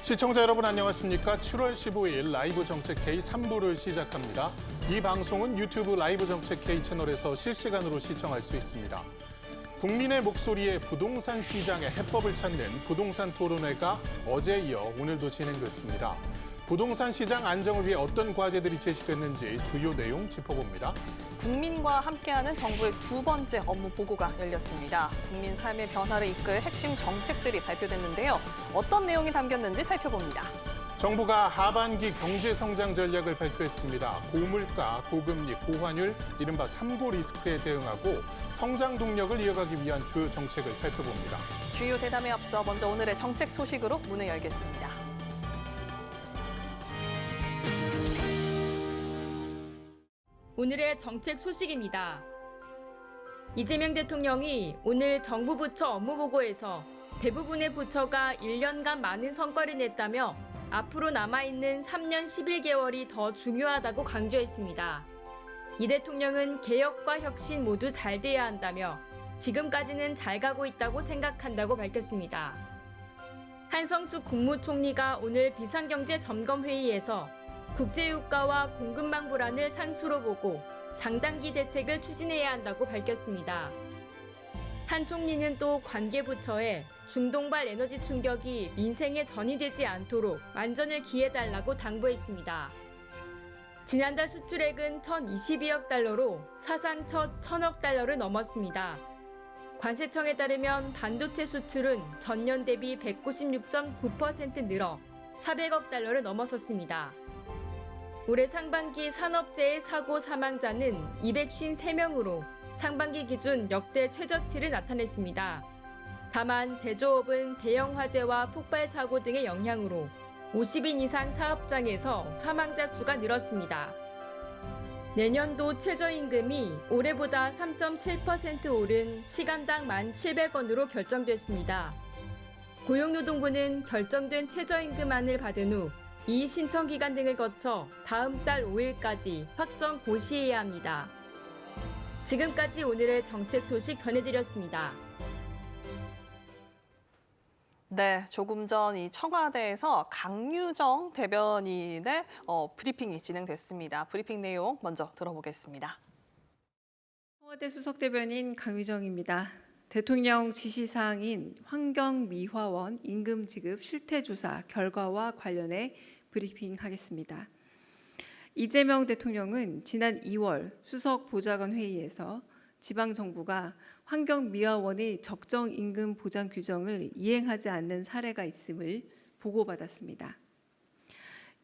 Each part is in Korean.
시청자 여러분 안녕하십니까? 7월 15일 라이브 정책 K 3부를 시작합니다. 이 방송은 유튜브 라이브 정책 K 채널에서 실시간으로 시청할 수 있습니다. 국민의 목소리에 부동산 시장의 해법을 찾는 부동산 토론회가 어제에 이어 오늘도 진행됐습니다. 부동산 시장 안정을 위해 어떤 과제들이 제시됐는지 주요 내용 짚어봅니다. 국민과 함께하는 정부의 두 번째 업무 보고가 열렸습니다. 국민 삶의 변화를 이끌 핵심 정책들이 발표됐는데요. 어떤 내용이 담겼는지 살펴봅니다. 정부가 하반기 경제 성장 전략을 발표했습니다. 고물가, 고금리, 고환율, 이른바 3고 리스크에 대응하고 성장 동력을 이어가기 위한 주요 정책을 살펴봅니다. 주요 대담에 앞서 먼저 오늘의 정책 소식으로 문을 열겠습니다. 오늘의 정책 소식입니다. 이재명 대통령이 오늘 정부 부처 업무보고에서 대부분의 부처가 1년간 많은 성과를 냈다며 앞으로 남아있는 3년 11개월이 더 중요하다고 강조했습니다. 이 대통령은 개혁과 혁신 모두 잘 돼야 한다며 지금까지는 잘 가고 있다고 생각한다고 밝혔습니다. 한성수 국무총리가 오늘 비상경제점검회의에서 국제유가와 공급망 불안을 상수로 보고 장단기 대책을 추진해야 한다고 밝혔습니다. 한 총리는 또 관계부처에 중동발 에너지 충격이 민생에 전이되지 않도록 만전을 기해달라고 당부했습니다. 지난달 수출액은 1,022억 달러로 사상 첫 1,000억 달러를 넘었습니다. 관세청에 따르면 반도체 수출은 전년 대비 196.9% 늘어 400억 달러를 넘어섰습니다. 올해 상반기 산업재해 사고 사망자는 253명으로 상반기 기준 역대 최저치를 나타냈습니다. 다만 제조업은 대형 화재와 폭발 사고 등의 영향으로 50인 이상 사업장에서 사망자 수가 늘었습니다. 내년도 최저임금이 올해보다 3.7% 오른 시간당 1,700원으로 결정됐습니다. 고용노동부는 결정된 최저임금안을 받은 후 이의 신청 기간 등을 거쳐 다음 달 5일까지 확정 고시해야 합니다. 지금까지 오늘의 정책 소식 전해드렸습니다. 네, 조금 전 이 청와대에서 강유정 대변인의 브리핑이 진행됐습니다. 브리핑 내용 먼저 들어보겠습니다. 청와대 수석대변인 강유정입니다. 대통령 지시사항인 환경미화원 임금지급 실태조사 결과와 관련해 브리핑하겠습니다. 이재명 대통령은 지난 2월 수석보좌관 회의에서 지방정부가 환경미화원의 적정 임금 보장 규정을 이행하지 않는 사례가 있음을 보고받았습니다.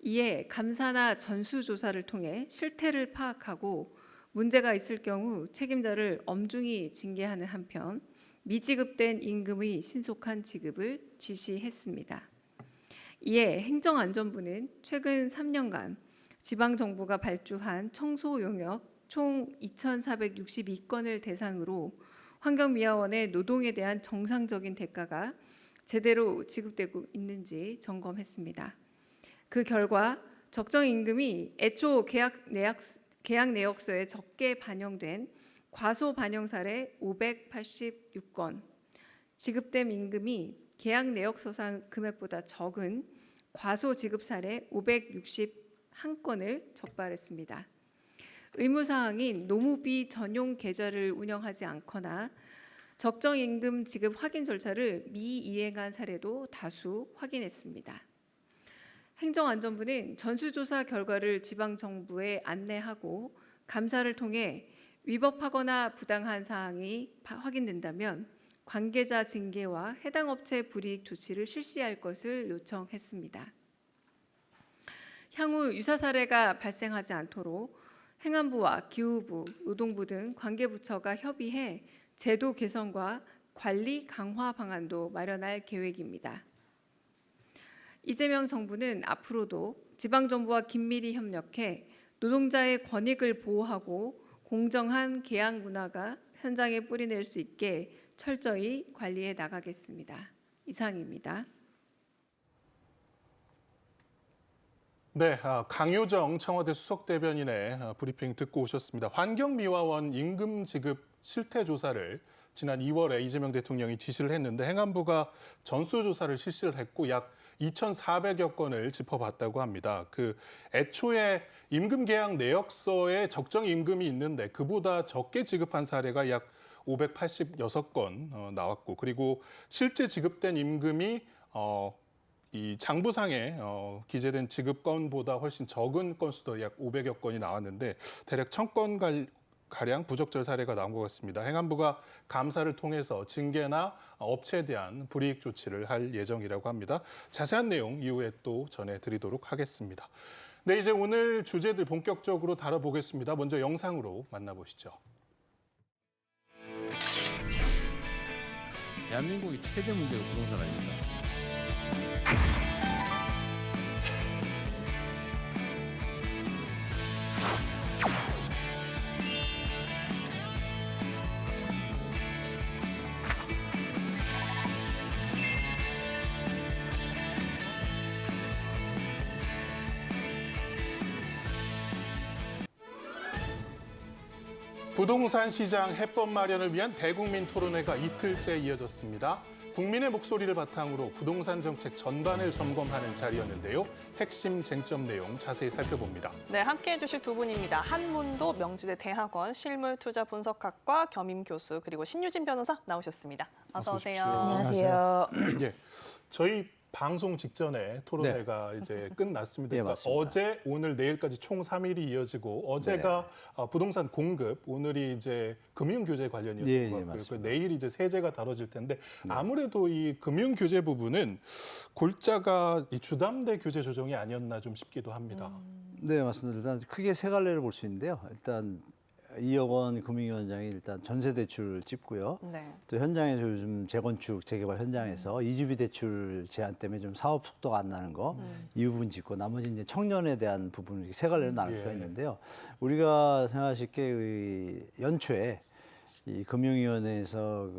이에 감사나 전수조사를 통해 실태를 파악하고 문제가 있을 경우 책임자를 엄중히 징계하는 한편 미지급된 임금의 신속한 지급을 지시했습니다. 이에 행정안전부는 최근 3년간 지방정부가 발주한 청소 용역 총 2,462건을 대상으로 환경미화원의 노동에 대한 정상적인 대가가 제대로 지급되고 있는지 점검했습니다. 그 결과 적정 임금이 애초 계약 내역서에 적게 반영된 과소 반영 사례 586건, 지급된 임금이 계약 내역서상 금액보다 적은 과소 지급 사례 561건을 적발했습니다. 의무사항인 노무비 전용 계좌를 운영하지 않거나 적정 임금 지급 확인 절차를 미이행한 사례도 다수 확인했습니다. 행정안전부는 전수조사 결과를 지방정부에 안내하고 감사를 통해 위법하거나 부당한 사항이 확인된다면 관계자 징계와 해당 업체 불이익 조치를 실시할 것을 요청했습니다. 향후 유사 사례가 발생하지 않도록 행안부와 기후부, 노동부 등 관계부처가 협의해 제도 개선과 관리 강화 방안도 마련할 계획입니다. 이재명 정부는 앞으로도 지방정부와 긴밀히 협력해 노동자의 권익을 보호하고 공정한 계약 문화가 현장에 뿌리낼 수 있게 철저히 관리해 나가겠습니다. 이상입니다. 네, 강유정 청와대 수석대변인의 브리핑 듣고 오셨습니다. 환경미화원 임금 지급 실태 조사를 지난 2월에 이재명 대통령이 지시를 했는데 행안부가 전수조사를 실시를 했고 약 2,400여 건을 짚어봤다고 합니다. 애초에 임금 계약 내역서에 적정 임금이 있는데 그보다 적게 지급한 사례가 약 586건 나왔고, 그리고 실제 지급된 임금이 이 장부상에 기재된 지급건보다 훨씬 적은 건수도 약 500여 건이 나왔는데 대략 1,000건 가량 부적절 사례가 나온 것 같습니다. 행안부가 감사를 통해서 징계나 업체에 대한 불이익 조치를 할 예정이라고 합니다. 자세한 내용 이후에 또 전해드리도록 하겠습니다. 네, 이제 오늘 주제들 본격적으로 다뤄보겠습니다. 먼저 영상으로 만나보시죠. 대한민국의 최대 문제가 부동산 아닙니까? 부동산 시장 해법 마련을 위한 대국민 토론회가 이틀째 이어졌습니다. 국민의 목소리를 바탕으로 부동산 정책 전반을 점검하는 자리였는데요. 핵심 쟁점 내용 자세히 살펴봅니다. 네, 함께해 주실 두 분입니다. 한문도 명지대 대학원 실물투자분석학과 겸임 교수 그리고 신유진 변호사 나오셨습니다. 어서 오세요. 안녕하세요. 예, 저희 방송 직전에 토론회가 이제 끝났습니다. 네, 그러니까 맞습니다. 어제, 오늘, 내일까지 총 3일이 이어지고 어제가 부동산 공급, 오늘이 이제 금융 규제 관련이었던 예, 것 예, 같고요. 맞습니다. 내일 이제 세제가 다뤄질 텐데 아무래도 이 금융 규제 부분은 골자가 이 주담대 규제 조정이 아니었나 좀 싶기도 합니다. 네, 맞습니다. 일단 크게 세 갈래를 볼 수 있는데요. 일단 이혁원 금융위원장이 일단 전세 대출 찝고요. 네. 또 현장에서 요즘 재건축, 재개발 현장에서 이주비 대출 제한 때문에 좀 사업 속도가 안 나는 거, 이 부분 짚고 나머지 이제 청년에 대한 부분을 이렇게 세 갈래로 나눌 수가 예. 있는데요. 우리가 생각하실 게 연초에 이 금융위원회에서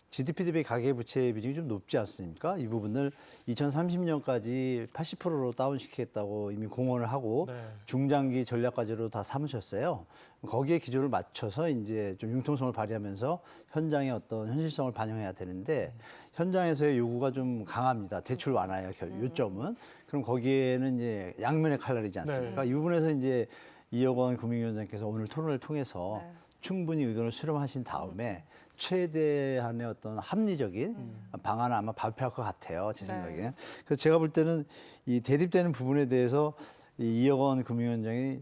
GDP 대비 가계부채 비중이 좀 높지 않습니까? 이 부분을 2030년까지 80%로 다운시키겠다고 이미 공언을 하고 네. 중장기 전략 과제로 다 삼으셨어요. 거기에 기조를 맞춰서 이제 좀 융통성을 발휘하면서 현장의 어떤 현실성을 반영해야 되는데 현장에서의 요구가 좀 강합니다. 대출 완화의 요점은. 그럼 거기에는 이제 양면의 칼날이지 않습니까? 네. 이 부분에서 이제 이혁원 금융위원장께서 오늘 토론을 통해서 네. 충분히 의견을 수렴하신 다음에 최대한의 어떤 합리적인 방안을 아마 발표할 것 같아요. 제 네. 생각엔. 그래서 제가 볼 때는 이 대립되는 부분에 대해서 이 이혁원 금융위원장이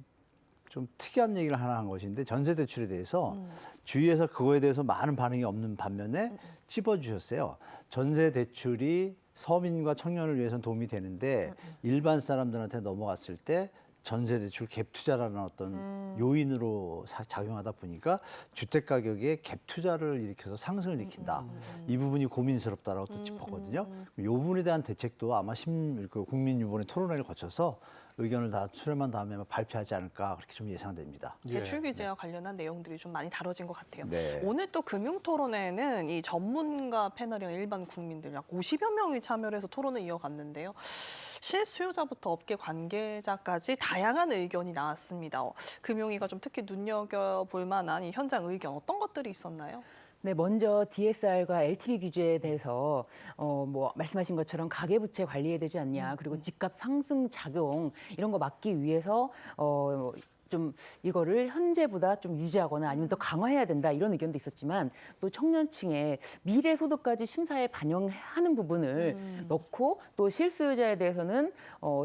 좀 특이한 얘기를 하나 한 것인데 전세 대출에 대해서 주위에서 그거에 대해서 많은 반응이 없는 반면에 찝어주셨어요. 전세 대출이 서민과 청년을 위해서는 도움이 되는데 일반 사람들한테 넘어갔을 때 전세 대출 갭 투자라는 어떤 요인으로 작용하다 보니까 주택 가격의 갭 투자를 일으켜서 상승을 일으킨다. 이 부분이 고민스럽다라고 또 짚었거든요. 이 부분에 대한 대책도 아마 국민 이번에 토론회를 거쳐서 의견을 다 수렴한 다음에 발표하지 않을까 그렇게 좀 예상됩니다. 예. 대출 규제와 관련한 내용들이 좀 많이 다뤄진 것 같아요. 네. 오늘 또 금융토론회는 이 전문가 패널이랑 일반 국민들 약 50여 명이 참여를 해서 토론을 이어갔는데요. 실수요자부터 업계 관계자까지 다양한 의견이 나왔습니다. 금융위가 좀 특히 눈여겨볼 만한 이 현장 의견 어떤 것들이 있었나요? 네, 먼저 DSR과 LTV 규제에 대해서 말씀하신 것처럼 가계부채 관리해야 되지 않냐, 그리고 집값 상승 작용 이런 거 막기 위해서 좀 이거를 현재보다 좀 유지하거나 아니면 더 강화해야 된다 이런 의견도 있었지만 또 청년층의 미래 소득까지 심사에 반영하는 부분을 넣고 또 실수요자에 대해서는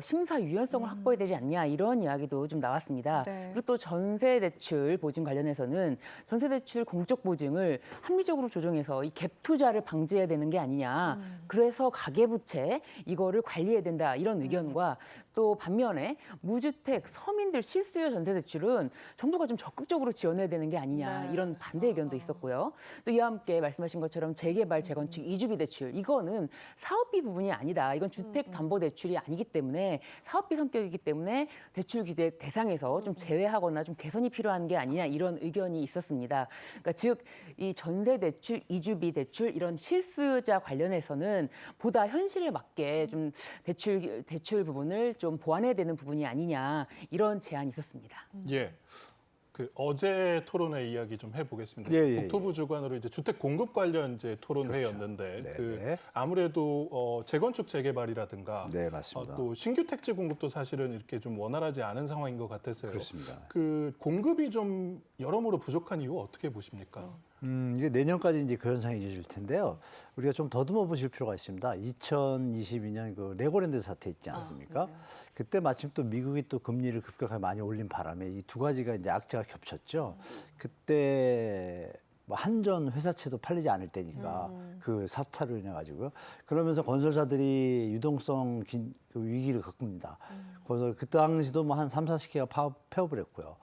심사 유연성을 확보해야 되지 않냐 이런 이야기도 좀 나왔습니다. 네. 그리고 또 전세 대출 보증 관련해서는 전세 대출 공적 보증을 합리적으로 조정해서 이 갭 투자를 방지해야 되는 게 아니냐. 그래서 가계부채 이거를 관리해야 된다 이런 의견과 또 반면에 무주택 서민들 실수요 전세 대출은 정부가 좀 적극적으로 지원해야 되는 게 아니냐 네. 이런 반대 의견도 있었고요. 또 이와 함께 말씀하신 것처럼 재개발, 재건축, 이주비 대출 이거는 사업비 부분이 아니다. 이건 주택 담보 대출이 아니기 때문에 사업비 성격이기 때문에 대출 규제 대상에서 좀 제외하거나 좀 개선이 필요한 게 아니냐 이런 의견이 있었습니다. 그러니까 즉 이 전세 대출, 이주비 대출 이런 실수요자 관련해서는 보다 현실에 맞게 좀 대출 부분을 좀 보완해야 되는 부분이 아니냐 이런 제안이 있었습니다. 예. 그 어제 토론회 이야기 좀 해보겠습니다. 예, 예, 국토부 주관으로 이제 주택 공급 관련 이제 토론회였는데 그렇죠. 그 네. 아무래도 재건축 재개발이라든가 네, 맞습니다. 또 신규 택지 공급도 사실은 이렇게 좀 원활하지 않은 상황인 것 같아서요. 그렇습니다. 그 공급이 좀 여러모로 부족한 이유 어떻게 보십니까? 이게 내년까지 이제 그 현상이 이어질 텐데요. 우리가 좀 더듬어 보실 필요가 있습니다. 2022년 그 레고랜드 사태 있지 않습니까? 네. 그때 마침 또 미국이 또 금리를 급격하게 많이 올린 바람에 이 두 가지가 이제 악재가 겹쳤죠. 그때 뭐 한전 회사채도 팔리지 않을 때니까 그 사태로 인해 가지고요. 그러면서 건설사들이 유동성 그 위기를 겪습니다. 그래서 그 당시도 뭐 한 3, 40개가 폐업을 했고요.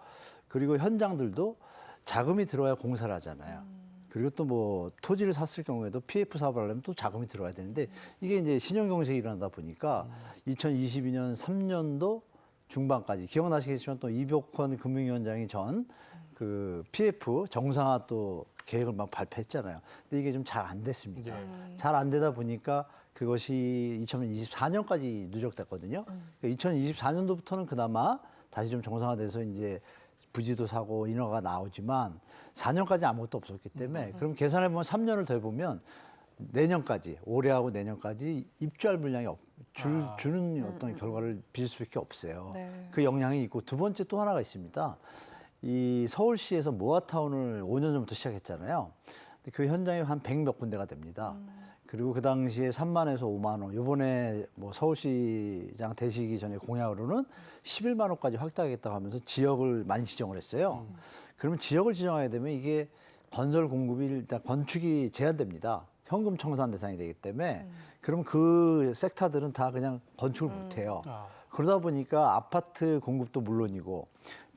그리고 현장들도 자금이 들어야 공사를 하잖아요. 그리고 또 뭐 토지를 샀을 경우에도 PF 사업을 하려면 또 자금이 들어야 되는데 이게 이제 신용경색이 일어나다 보니까 2022년 3년도 중반까지 기억나시겠지만 또 이복헌 금융위원장이 전 그 PF 정상화 또 계획을 막 발표했잖아요. 근데 이게 좀 잘 안 됐습니다. 잘 안 되다 보니까 그것이 2024년까지 누적됐거든요. 2024년도부터는 그나마 다시 좀 정상화돼서 이제 부지도 사고 인허가 나오지만 4년까지 아무것도 없었기 때문에 그럼 계산해 보면 3년을 더 보면 내년까지 올해하고 내년까지 입주할 물량이 주는 어떤 결과를 빚을 수밖에 없어요. 네. 그 영향이 있고 두 번째 또 하나가 있습니다. 이 서울시에서 모아타운을 5년 전부터 시작했잖아요. 근데 그 현장이 한 100몇 군데가 됩니다. 그리고 그 당시에 3만에서 5만 원, 이번에 뭐 서울시장 되시기 전에 공약으로는 11만 원까지 확대하겠다고 하면서 지역을 많이 지정을 했어요. 그러면 지역을 지정하게 되면 이게 건설 공급이 일단 건축이 제한됩니다. 현금 청산 대상이 되기 때문에 그럼 그 섹터들은 다 그냥 건축을 못 해요. 그러다 보니까 아파트 공급도 물론이고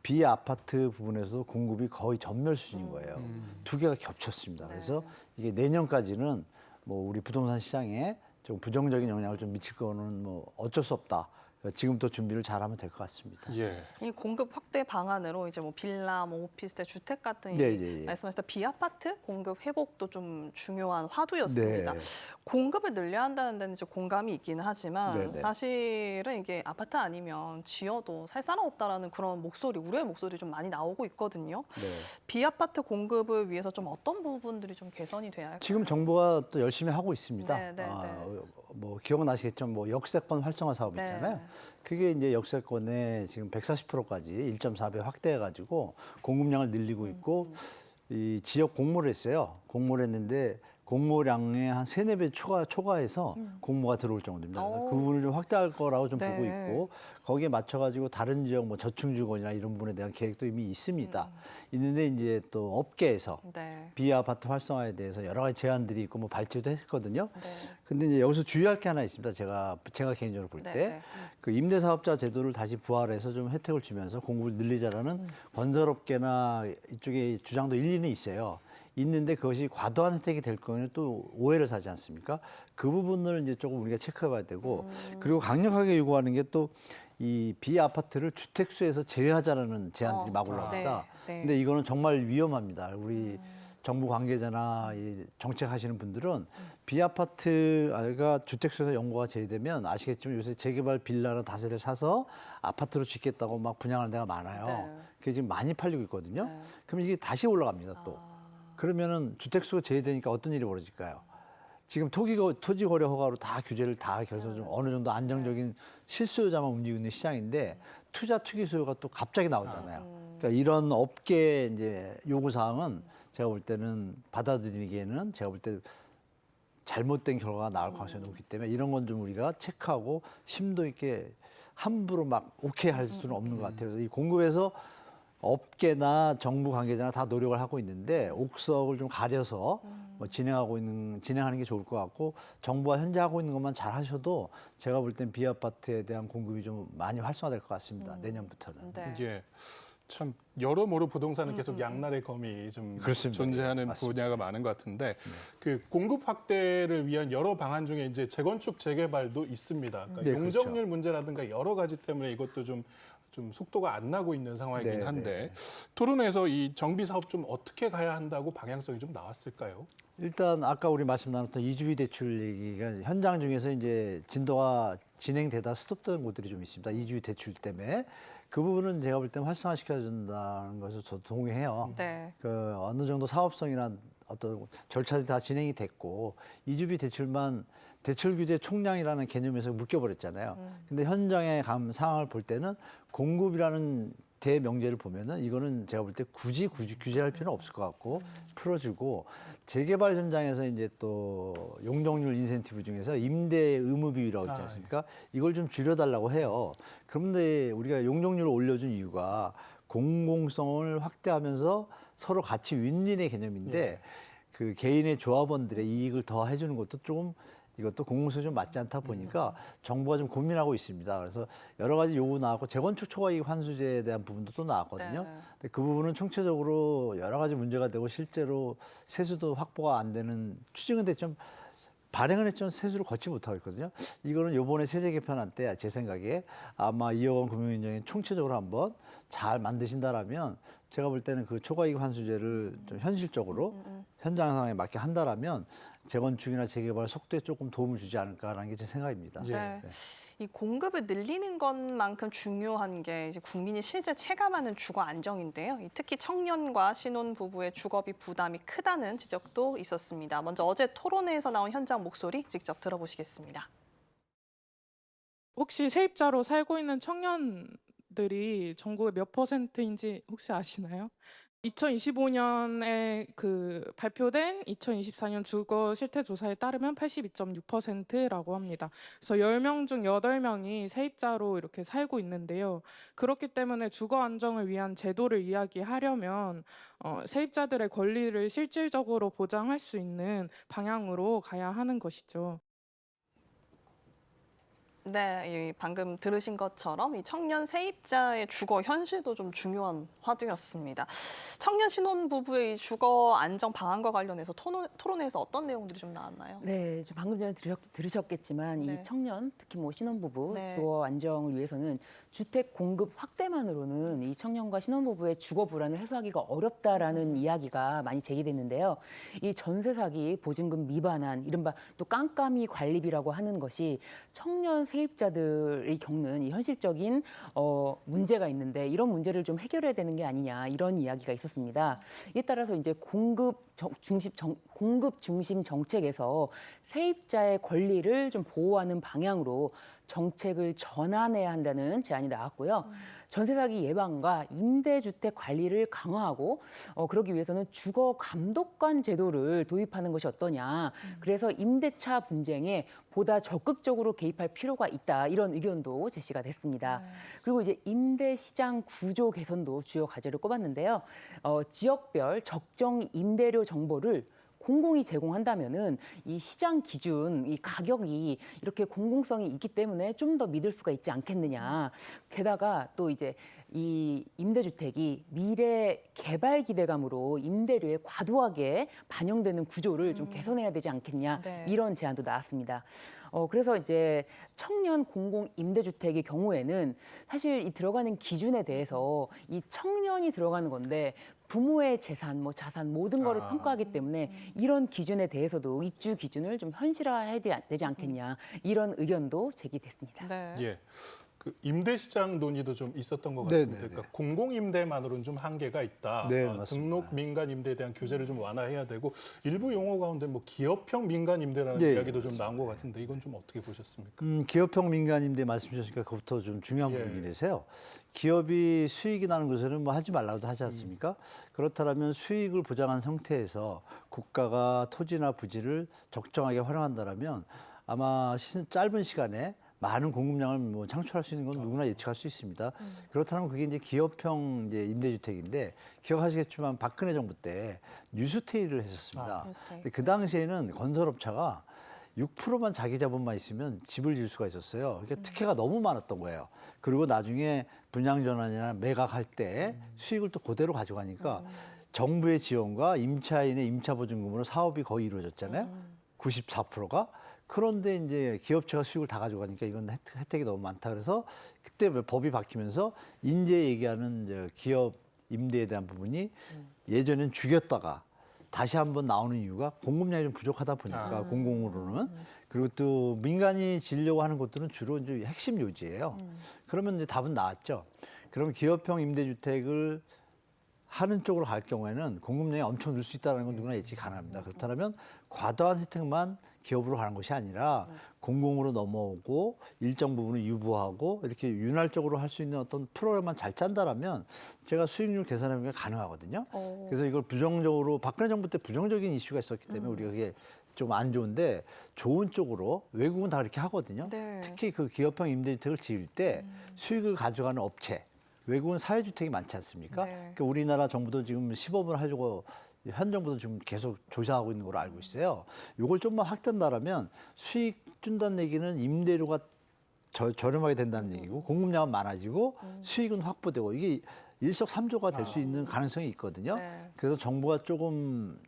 비아파트 부분에서도 공급이 거의 전멸 수준인 거예요. 두 개가 겹쳤습니다. 그래서 이게 내년까지는 뭐 우리 부동산 시장에 좀 부정적인 영향을 좀 미칠 거는 뭐 어쩔 수 없다. 지금부터 준비를 잘하면 될 것 같습니다. 예. 이 공급 확대 방안으로 이제 뭐 빌라, 뭐 오피스텔, 주택 같은 네, 예, 예. 말씀하셨던 비아파트 공급 회복도 좀 중요한 화두였습니다. 네. 공급을 늘려야 한다는 데는 이제 공감이 있기는 하지만 네, 네. 사실은 이게 아파트 아니면 지어도 살 사람 없다라는 그런 목소리, 우려의 목소리 좀 많이 나오고 있거든요. 네. 비아파트 공급을 위해서 좀 어떤 부분들이 좀 개선이 돼야 할까요? 지금 정부가 또 열심히 하고 있습니다. 네, 네, 네. 뭐 기억나시겠지만 뭐 역세권 활성화 사업 네. 있잖아요. 그게 이제 역세권에 지금 140%까지 1.4배 확대해가지고 공급량을 늘리고 있고 이 지역 공모를 했어요. 공모를 했는데 공모량의 한 3, 4배 초과해서 공모가 들어올 정도입니다. 그래서 그 부분을 좀 확대할 거라고 좀 네. 보고 있고 거기에 맞춰가지고 다른 지역 뭐 저층주거지나 이런 부분에 대한 계획도 이미 있습니다. 있는데 이제 또 업계에서 네. 비아파트 활성화에 대해서 여러 가지 제안들이 있고 뭐 발표도 했거든요. 네. 근데 이제 여기서 주의할 게 하나 있습니다. 제가 개인적으로 볼 네, 때 네. 그 임대사업자 제도를 다시 부활해서 좀 혜택을 주면서 공급을 늘리자라는 건설업계나 이쪽에 주장도 일리는 있어요. 있는데 그것이 과도한 혜택이 될 경우에는 또 오해를 사지 않습니까? 그 부분을 이제 조금 우리가 체크해봐야 되고 그리고 강력하게 요구하는 게 또 이 비아파트를 주택수에서 제외하자라는 제안들이 막 올라옵니다. 네, 네. 근데 이거는 정말 위험합니다. 우리 정부 관계자나 이 정책하시는 분들은 비아파트가 주택수에서 연구가 제외되면 아시겠지만 요새 재개발 빌라나 다세를 사서 아파트로 짓겠다고 막 분양하는 데가 많아요. 네. 그게 지금 많이 팔리고 있거든요. 네. 그럼 이게 다시 올라갑니다 또. 그러면은 주택수가 제외되니까 어떤 일이 벌어질까요? 지금 토지 거래 허가로 다 규제를 다 겨서 좀 어느 정도 안정적인 실수요자만 움직이고 있는 시장인데 투자 투기 수요가 또 갑자기 나오잖아요. 그러니까 이런 업계 이제 요구 사항은 제가 볼 때는 받아들이기에는 제가 볼 때 잘못된 결과가 나올 가능성이 높기 때문에 이런 건 좀 우리가 체크하고 심도 있게 함부로 막 오케이 할 수는 없는 것 같아요. 그래서 이 공급에서 업계나 정부 관계자나 다 노력을 하고 있는데 옥석을 좀 가려서 뭐 진행하는 게 좋을 것 같고 정부가 현재 하고 있는 것만 잘 하셔도 제가 볼 땐 비아파트에 대한 공급이 좀 많이 활성화될 것 같습니다. 내년부터는. 네. 예. 참 여러모로 부동산은 계속 양날의 검이 좀 그렇습니다. 존재하는 맞습니다. 분야가 많은 것 같은데 그 공급 확대를 위한 여러 방안 중에 이제 재건축 재개발도 있습니다. 그러니까 네, 용적률 그렇죠. 문제라든가 여러 가지 때문에 이것도 좀 속도가 안 나고 있는 상황이긴 네, 한데 토론에서 이 정비 사업 좀 어떻게 가야 한다고 방향성이 좀 나왔을까요? 일단 아까 우리 말씀 나눴던 이주비 대출 얘기가 현장 중에서 이제 진도가 진행되다 스톱되는 곳들이 좀 있습니다. 이주비 대출 때문에. 그 부분은 제가 볼 때는 활성화시켜준다는 것을 저도 동의해요. 네. 그 어느 정도 사업성이나 어떤 절차들이 다 진행이 됐고 이주비 대출만 대출 규제 총량이라는 개념에서 묶여버렸잖아요. 근데 현장의 상황을 볼 때는 공급이라는 대명제를 보면은 이거는 제가 볼 때 굳이 규제할 필요는 없을 것 같고 풀어주고 재개발 현장에서 이제 또 용적률 인센티브 중에서 임대 의무 비율이라고 있지 않습니까? 이걸 좀 줄여달라고 해요. 그런데 우리가 용적률을 올려준 이유가 공공성을 확대하면서 서로 같이 윈윈의 개념인데 그 개인의 조합원들의 이익을 더 해주는 것도 조금 이것도 공공성이 좀 맞지 않다 보니까 정부가 좀 고민하고 있습니다. 그래서 여러 가지 요구 나왔고 재건축 초과이익 환수제에 대한 부분도 또 나왔거든요. 네. 근데 그 부분은 총체적으로 여러 가지 문제가 되고 실제로 세수도 확보가 안 되는 추징은 됐지만 발행을 했지만 세수를 걷지 못하고 있거든요. 이거는 요번에 세제 개편할 때 제 생각에 아마 이여건 금융위원장이 총체적으로 한번 잘 만드신다라면 제가 볼 때는 그 초과이익 환수제를 좀 현실적으로 현장 상황에 맞게 한다라면 재건축이나 재개발 속도에 조금 도움을 주지 않을까라는 게 제 생각입니다. 예. 네. 이 공급을 늘리는 것만큼 중요한 게 이제 국민이 실제 체감하는 주거 안정인데요. 특히 청년과 신혼 부부의 주거비 부담이 크다는 지적도 있었습니다. 먼저 어제 토론회에서 나온 현장 목소리 직접 들어보시겠습니다. 혹시 세입자로 살고 있는 청년들이 전국의 몇 %인지 혹시 아시나요? 2025년에 그 발표된 2024년 주거 실태 조사에 따르면 82.6%라고 합니다. 그래서 10명 중 8명이 세입자로 이렇게 살고 있는데요. 그렇기 때문에 주거 안정을 위한 제도를 이야기하려면 세입자들의 권리를 실질적으로 보장할 수 있는 방향으로 가야 하는 것이죠. 네, 방금 들으신 것처럼 이 청년 세입자의 주거 현실도 좀 중요한 화두였습니다. 청년 신혼 부부의 이 주거 안정 방안과 관련해서 토론회에서 어떤 내용들이 좀 나왔나요? 네, 좀 방금 전에 들으셨겠지만 네. 이 청년, 특히 뭐 신혼부부 네. 주거 안정을 위해서는 주택 공급 확대만으로는 이 청년과 신혼부부의 주거 불안을 해소하기가 어렵다라는 이야기가 많이 제기됐는데요. 이 전세 사기, 보증금 미반환, 이른바 또 깜깜이 관리비라고 하는 것이 청년 세입자들이 겪는 이 현실적인 문제가 있는데 이런 문제를 좀 해결해야 되는 게 아니냐 이런 이야기가 있었습니다. 이에 따라서 이제 공급 중심 정책에서 세입자의 권리를 좀 보호하는 방향으로 정책을 전환해야 한다는 제안이 나왔고요. 전세 사기 예방과 임대주택 관리를 강화하고 그러기 위해서는 주거 감독관 제도를 도입하는 것이 어떠냐. 그래서 임대차 분쟁에 보다 적극적으로 개입할 필요가 있다. 이런 의견도 제시가 됐습니다. 그리고 이제 임대 시장 구조 개선도 주요 과제를 꼽았는데요. 지역별 적정 임대료 정보를 공공이 제공한다면은 이 시장 기준, 이 가격이 이렇게 공공성이 있기 때문에 좀 더 믿을 수가 있지 않겠느냐. 게다가 또 이제 이 임대주택이 미래 개발 기대감으로 임대료에 과도하게 반영되는 구조를 좀 개선해야 되지 않겠냐. 네. 이런 제안도 나왔습니다. 그래서 이제 청년 공공 임대주택의 경우에는 사실 이 들어가는 기준에 대해서 이 청년이 들어가는 건데 부모의 재산, 뭐 자산 모든 거를 평가하기 때문에 이런 기준에 대해서도 입주 기준을 좀 현실화해야 되지 않겠냐 이런 의견도 제기됐습니다. 네. 예. 그 임대 시장 논의도 좀 있었던 것 네, 같은데, 네, 네. 그러니까 공공 임대만으로는 좀 한계가 있다. 네, 맞습니다. 등록 민간 임대에 대한 규제를 좀 완화해야 되고 일부 용어 가운데 뭐 기업형 민간 임대라는 예, 이야기도 예, 좀 나온 것 같은데 이건 좀 어떻게 보셨습니까? 기업형 민간 임대 말씀 주셨으니까 그것부터 좀 중요한 예. 부분이 되세요. 기업이 수익이 나는 것에는 뭐 하지 말라고도 하지 않습니까? 그렇다면 수익을 보장한 상태에서 국가가 토지나 부지를 적정하게 활용한다면 아마 짧은 시간에 많은 공급량을 뭐 창출할 수 있는 건 누구나 예측할 수 있습니다. 그렇다면 그게 이제 기업형 이제 임대주택인데 기억하시겠지만 박근혜 정부 때 뉴스테이를 했었습니다. 뉴스테이. 근데 그 당시에는 건설업체가 6%만 자기 자본만 있으면 집을 지을 수가 있었어요. 그러니까 특혜가 너무 많았던 거예요. 그리고 나중에 분양 전환이나 매각할 때 수익을 또 그대로 가져가니까 정부의 지원과 임차인의 임차 보증금으로 사업이 거의 이루어졌잖아요. 94%가. 그런데 이제 기업체가 수익을 다 가져가니까 이건 혜택이 너무 많다. 그래서 그때 법이 바뀌면서 인제 얘기하는 이제 기업 임대에 대한 부분이 예전엔 죽였다가 다시 한번 나오는 이유가 공급량이 좀 부족하다 보니까 공공으로는 그리고 또 민간이 지려고 하는 것들은 주로 이제 핵심 요지예요. 그러면 이제 답은 나왔죠. 그럼 기업형 임대주택을 하는 쪽으로 갈 경우에는 공급량이 엄청 늘 수 있다는 건 누구나 예측 가능합니다. 그렇다면 과도한 혜택만 기업으로 가는 것이 아니라 공공으로 넘어오고 일정 부분은 유보하고 이렇게 윤활적으로 할 수 있는 어떤 프로그램만 잘 짠다라면 제가 수익률 개선하는 게 가능하거든요. 그래서 이걸 부정적으로 박근혜 정부 때 부정적인 이슈가 있었기 때문에 우리가 그게 좀 안 좋은데 좋은 쪽으로 외국은 다 그렇게 하거든요. 네. 특히 그 기업형 임대주택을 지을 때 수익을 가져가는 업체 외국은 사회주택이 많지 않습니까? 네. 그러니까 우리나라 정부도 지금 시범을 하려고 현 정부도 지금 계속 조사하고 있는 걸로 알고 있어요. 이걸 좀만 확대한다면 수익 준다는 얘기는 임대료가 저렴하게 된다는 얘기고 공급량은 많아지고 수익은 확보되고 이게 일석삼조가 될 수 있는 가능성이 있거든요. 네. 그래서 정부가 조금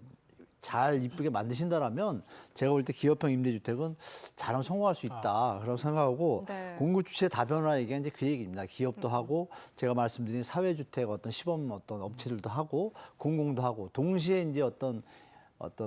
잘 이쁘게 만드신다라면 제가 볼 때 기업형 임대주택은 잘하면 성공할 수 있다 그렇게 생각하고 네. 공급 주체 다변화 얘기가 이제 그 얘기입니다. 기업도 하고 제가 말씀드린 사회주택 어떤 시범 어떤 업체들도 하고 공공도 하고 동시에 이제 어떤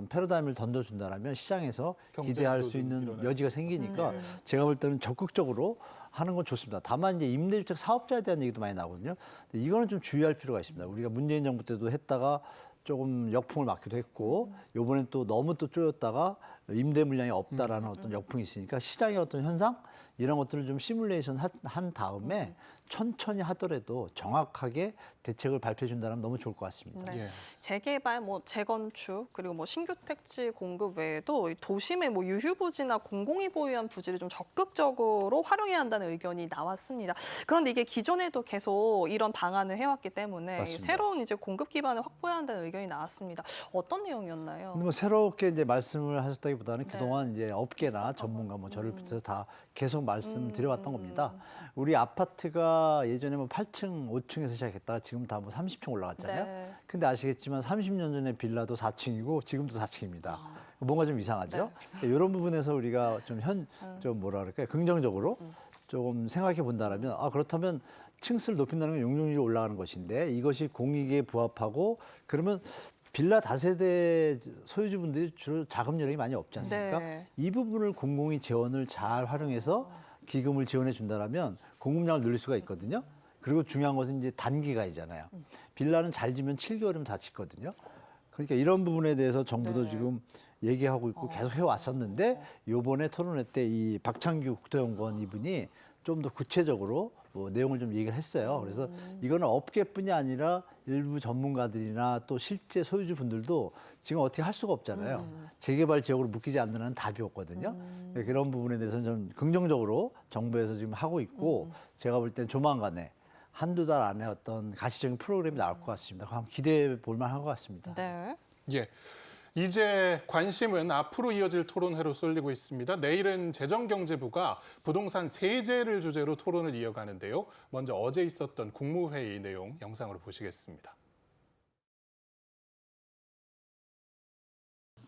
패러다임을 던져준다라면 시장에서 기대할 경쟁도 수 있는 좀 일어날 여지가 생기니까 제가 볼 때는 적극적으로 하는 건 좋습니다. 다만 이제 임대주택 사업자에 대한 얘기도 많이 나오거든요. 근데 이거는 좀 주의할 필요가 있습니다. 우리가 문재인 정부 때도 했다가 조금 역풍을 맞기도 했고 이번엔 또 너무 또 쪼였다가 임대 물량이 없다라는 어떤 역풍이 있으니까 시장의 어떤 현상 이런 것들을 좀 시뮬레이션 한 다음에 천천히 하더라도 정확하게 대책을 발표해 준다면 너무 좋을 것 같습니다. 네. 예. 재개발, 재건축 그리고 신규 택지 공급 외에도 이 도심의 유휴 부지나 공공이 보유한 부지를 좀 적극적으로 활용해야 한다는 의견이 나왔습니다. 그런데 이게 기존에도 계속 이런 방안을 해왔기 때문에 맞습니다. 새로운 이제 공급 기반을 확보해야 한다는 의견이 나왔습니다. 어떤 내용이었나요? 근데 새롭게 이제 말씀을 하셨다기보다는 네. 그동안 이제 업계나 전문가 저를 비롯해서 다 계속 말씀드려왔던 겁니다. 우리 아파트가 예전에 8층, 5층에서 시작했다가 지금 다 30층 올라갔잖아요. 네. 근데 아시겠지만 30년 전에 빌라도 4층이고 지금도 4층입니다. 뭔가 좀 이상하죠? 이런 부분에서 우리가 좀 뭐라 그럴까요? 긍정적으로 조금 생각해 본다면 그렇다면 층수를 높인다는 건 용적률이 올라가는 것인데 이것이 공익에 부합하고 그러면 빌라 다세대 소유주분들이 주로 자금 여력이 많이 없지 않습니까? 네. 이 부분을 공공이 재원을 잘 활용해서 기금을 지원해 준다면 공급량을 늘릴 수가 있거든요. 그리고 중요한 것은 이제 단기가이잖아요. 빌라는 잘 지면 7개월이면 다 짓거든요. 그러니까 이런 부분에 대해서 정부도 네. 지금 얘기하고 있고 계속 해왔었는데 요번에 토론회 때 이 박창규 국토연구원 이분이 좀 더 구체적으로 내용을 좀 얘기를 했어요. 그래서 이거는 업계뿐이 아니라 일부 전문가들이나 또 실제 소유주분들도 지금 어떻게 할 수가 없잖아요. 재개발 지역으로 묶이지 않는 한은 답이 없거든요. 네, 그런 부분에 대해서는 좀 긍정적으로 정부에서 지금 하고 있고 제가 볼 땐 조만간에 한두 달 안에 어떤 가시적인 프로그램이 나올 것 같습니다. 한번 기대해 볼 만한 것 같습니다. 네. 예. 이제 관심은 앞으로 이어질 토론회로 쏠리고 있습니다. 내일은 재정경제부가 부동산 세제를 주제로 토론을 이어가는데요. 먼저 어제 있었던 국무회의 내용 영상으로 보시겠습니다.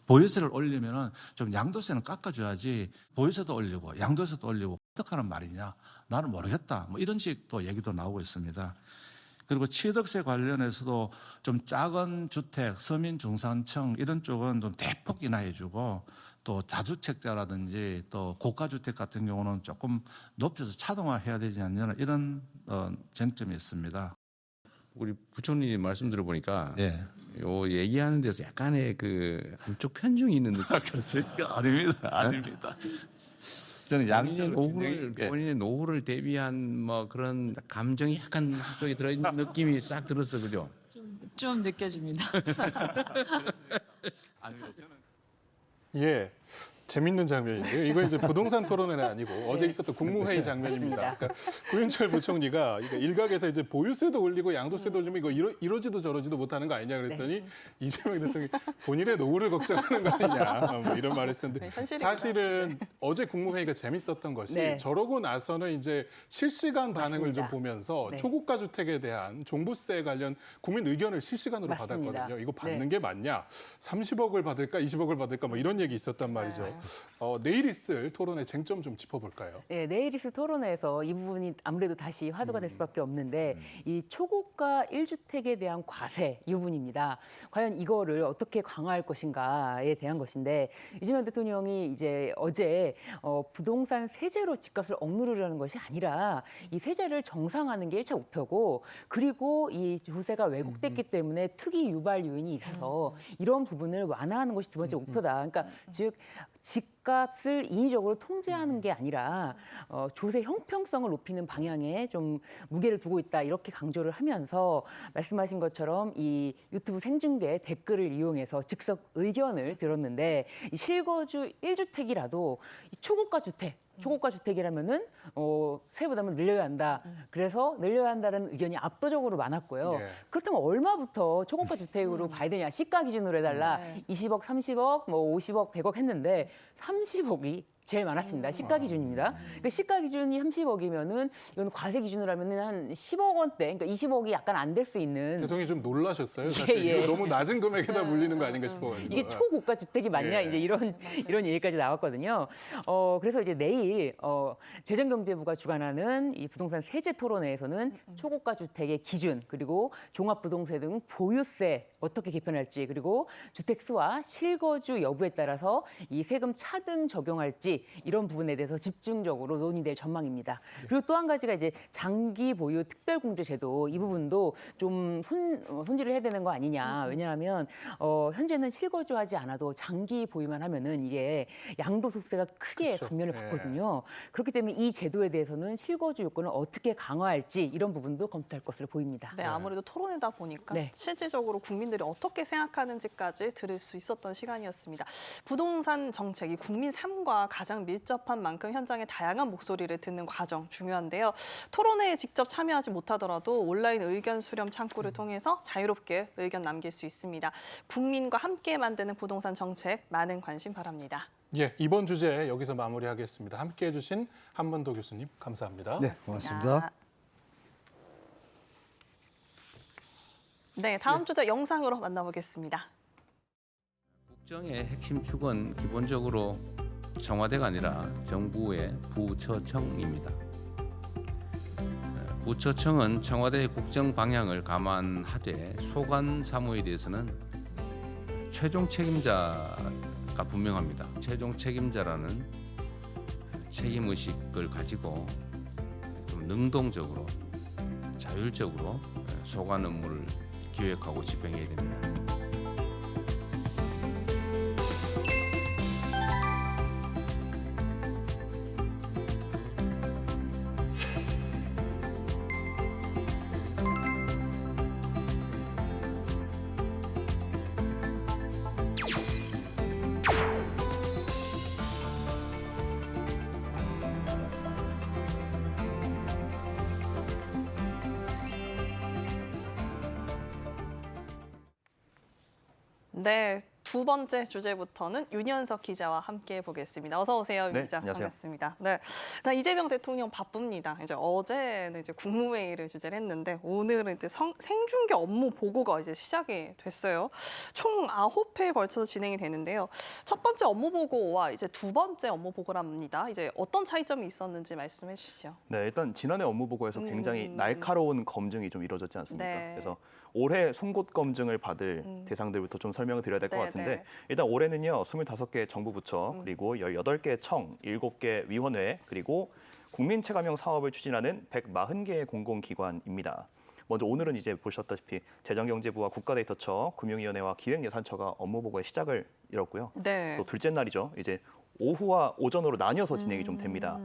보유세를 올리면은 좀 양도세는 깎아줘야지 보유세도 올리고 양도세도 올리고 어떡하는 말이냐 나는 모르겠다 이런 식도 얘기도 나오고 있습니다. 그리고 취득세 관련해서도 좀 작은 주택, 서민 중산층 이런 쪽은 좀 대폭 인하해주고 또 자주택자라든지 또 고가주택 같은 경우는 조금 높여서 차등화해야 되지 않냐 이런 쟁점이 있습니다. 우리 부총리 말씀 들어보니까 예. 요 얘기하는 데서 약간의 그 한쪽 편중이 있는 느낌. 아닙니다. 저는 본인의 노후를 대비한 그런 감정이 약간 한쪽에 들어있는 느낌이 싹 들었어, 그죠? 좀 느껴집니다. 예. 재밌는 장면인데요. 이거 이제 부동산 토론회는 아니고 어제 있었던 국무회의 장면입니다. 그러니까 구윤철 부총리가 일각에서 이제 보유세도 올리고 양도세도 올리면 이거 이러지도 저러지도 못하는 거 아니냐 그랬더니 이재명 대통령이 본인의 노후를 걱정하는 거 아니냐 이런 말을 했었는데 사실은 어제 국무회의가 재밌었던 것이 저러고 나서는 이제 실시간 반응을 좀 보면서 초고가 주택에 대한 종부세 관련 국민 의견을 실시간으로 받았거든요. 이거 받는 게 맞냐? 30억을 받을까? 20억을 받을까? 이런 얘기 있었단 말이죠. 내일 있을 토론의 쟁점 좀 짚어볼까요? 네, 내일 있을 토론회에서 이 부분이 아무래도 다시 화두가 될 수밖에 없는데 이 초고가 1주택에 대한 과세 이 부분입니다. 과연 이거를 어떻게 강화할 것인가에 대한 것인데 이재명 대통령이 이제 어제 부동산 세제로 집값을 억누르려는 것이 아니라 이 세제를 정상화하는 게 1차 목표고 그리고 이 조세가 왜곡됐기 때문에 투기 유발 요인이 있어서 이런 부분을 완화하는 것이 두 번째 목표다. 그러니까 즉 집값을 인위적으로 통제하는 게 아니라 조세 형평성을 높이는 방향에 좀 무게를 두고 있다 이렇게 강조를 하면서 말씀하신 것처럼 이 유튜브 생중계 댓글을 이용해서 즉석 의견을 들었는데 이 실거주 1주택이라도 이 초고가 주택이라면은 세부담을 늘려야 한다. 그래서 늘려야 한다는 의견이 압도적으로 많았고요. 네. 그렇다면 얼마부터 초고가 주택으로 봐야 되냐? 시가 기준으로 해달라. 20억, 30억, 뭐 50억, 100억 했는데 30억이 제일 많았습니다. 시가 기준입니다. 그러니까 시가 기준이 30억이면은 이건 과세 기준으로 하면은 한 10억 원대, 그러니까 20억이 약간 안 될 수 있는. 대통령이 좀 놀라셨어요. 사실 예. 이거 너무 낮은 금액에다 물리는 거 아닌가 싶어가지고. 이게 초고가 주택이 맞냐 예. 이제 이런 얘기까지 나왔거든요. 그래서 이제 내일 재정경제부가 주관하는 이 부동산 세제 토론회에서는 초고가 주택의 기준 그리고 종합부동세 등 보유세 어떻게 개편할지 그리고 주택 수와 실거주 여부에 따라서 이 세금 차등 적용할지 이런 부분에 대해서 집중적으로 논의될 전망입니다. 그리고 또 한 가지가 이제 장기 보유 특별공제 제도 이 부분도 좀 손질을 해야 되는 거 아니냐. 왜냐하면 현재는 실거주하지 않아도 장기 보유만 하면은 이게 양도소득세가 크게 그렇죠. 감면을 예. 받거든요. 그렇기 때문에 이 제도에 대해서는 실거주 요건을 어떻게 강화할지 이런 부분도 검토할 것으로 보입니다. 네, 아무래도 토론회다 보니까 네. 실질적으로 국민들이 어떻게 생각하는지까지 들을 수 있었던 시간이었습니다. 부동산 정책이 국민 삶과 가장 밀접한 만큼 현장의 다양한 목소리를 듣는 과정 중요한데요. 토론회에 직접 참여하지 못하더라도 온라인 의견 수렴 창구를 통해서 자유롭게 의견 남길 수 있습니다. 국민과 함께 만드는 부동산 정책 많은 관심 바랍니다. 예, 이번 주제 여기서 마무리하겠습니다. 함께해 주신 한번더 교수님 감사합니다. 네, 고맙습니다. 네, 다음 주제 영상으로 만나보겠습니다. 국정의 핵심 축은 기본적으로 청와대가 아니라 정부의 부처청입니다. 부처청은 청와대의 국정 방향을 감안하되 소관 사무에 대해서는 최종 책임자가 분명합니다. 최종 책임자라는 책임의식을 가지고 좀 능동적으로 자율적으로 소관 업무를 기획하고 집행해야 됩니다. 네, 두 번째 주제부터는 윤현석 기자와 함께 보겠습니다. 어서 오세요, 윤 네, 기자. 안녕하세요. 반갑습니다. 네, 일단 이재명 대통령 바쁩니다. 이제 어제는 이제 국무회의를 주재를 했는데 오늘은 이제 생중계 업무 보고가 이제 시작이 됐어요. 총 9회에 걸쳐서 진행이 되는데요. 첫 번째 업무 보고와 이제 두 번째 업무 보고랍니다. 이제 어떤 차이점이 있었는지 말씀해 주시죠. 네, 일단 지난해 업무 보고에서 굉장히 날카로운 검증이 좀 이루어졌지 않습니까? 네. 그래서 올해 송곳 검증을 받을 대상들부터 좀 설명을 드려야 될 것 네, 같은데 네. 일단 올해는요 25개 정부 부처 그리고 18개 청, 7개 위원회 그리고 국민 체감형 사업을 추진하는 140개의 공공기관입니다. 먼저 오늘은 이제 보셨다시피 재정경제부와 국가데이터처, 금융위원회와 기획예산처가 업무 보고의 시작을 이뤘고요. 네. 또 둘째 날이죠. 이제 오후와 오전으로 나뉘어서 진행이 좀 됩니다.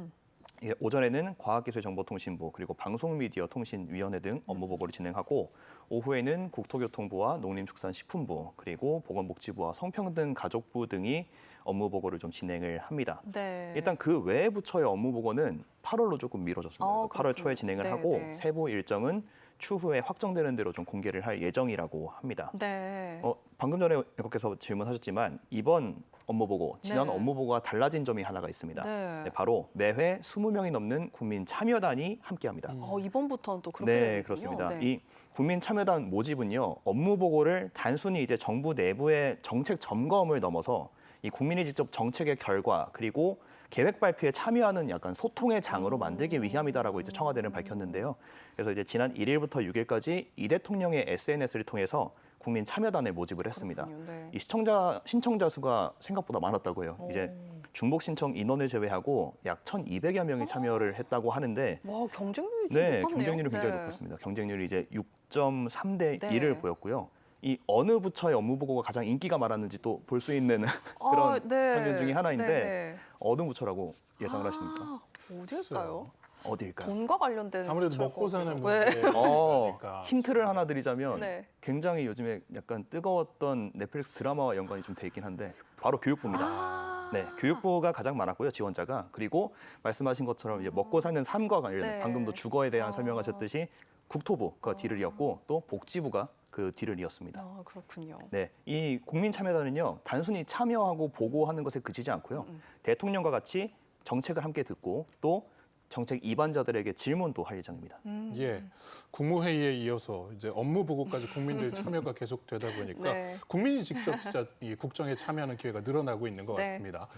예, 오전에는 과학기술정보통신부 그리고 방송미디어통신위원회 등 업무 보고를 진행하고 오후에는 국토교통부와 농림축산식품부 그리고 보건복지부와 성평등가족부 등이 업무 보고를 좀 진행을 합니다. 네. 일단 그 외 부처의 업무 보고는 8월로 조금 미뤄졌습니다. 8월 그렇군요. 초에 진행을 네, 하고 네. 세부 일정은 추후에 확정되는 대로 좀 공개를 할 예정이라고 합니다. 네. 방금 전에 애국께서 질문하셨지만 이번 업무 보고, 지난 네. 업무 보고와 달라진 점이 하나가 있습니다. 네. 네, 바로 매회 20명이 넘는 국민 참여단이 함께합니다. 이번부터는 또 그렇게 네, 되는군요. 그렇습니다. 네. 이 국민 참여단 모집은요, 업무 보고를 단순히 이제 정부 내부의 정책 점검을 넘어서 이 국민이 직접 정책의 결과 그리고 계획 발표에 참여하는 약간 소통의 장으로 만들기 위함이다라고 이제 청와대는 밝혔는데요. 그래서 이제 지난 1일부터 6일까지 이 대통령의 SNS를 통해서 국민 참여단을 모집을 했습니다. 네. 이 신청자 수가 생각보다 많았다고 해요. 이제 중복 신청 인원을 제외하고 약 1,200여 명이 참여를 했다고 하는데 와, 경쟁률이 좀 네, 높았네요. 경쟁률이 굉장히 네. 높았습니다. 경쟁률이 이제 6.3대 네. 1을 보였고요. 이 어느 부처의 업무 보고가 가장 인기가 많았는지 또 볼 수 있는 그런 네. 설문 중에 하나인데 네. 어느 부처라고 예상을 하십니까? 아, 어딜까요? 어디일까요? 돈과 관련된 아무래도 부처일 먹고 것 사는 같기도 하고. 네. 문제니까. 힌트를 하나 드리자면 네. 굉장히 요즘에 약간 뜨거웠던 넷플릭스 드라마와 연관이 좀 돼 있긴 한데 바로 교육부입니다. 아. 네, 교육부가 가장 많았고요, 지원자가. 그리고 말씀하신 것처럼 이제 먹고 사는 삶과 관련, 네. 방금도 주거에 대한 설명하셨듯이 국토부가 뒤를 이었고 또 복지부가 그 뒤를 이었습니다. 아, 그렇군요. 네, 이 국민 참여단은요 단순히 참여하고 보고하는 것에 그치지 않고요, 대통령과 같이 정책을 함께 듣고 또 정책 이반자들에게 질문도 할 예정입니다. 예, 국무회의에 이어서 이제 업무 보고까지 국민들 참여가 계속되다 보니까 네. 국민이 직접 진짜 이 국정에 참여하는 기회가 늘어나고 있는 것 네. 같습니다.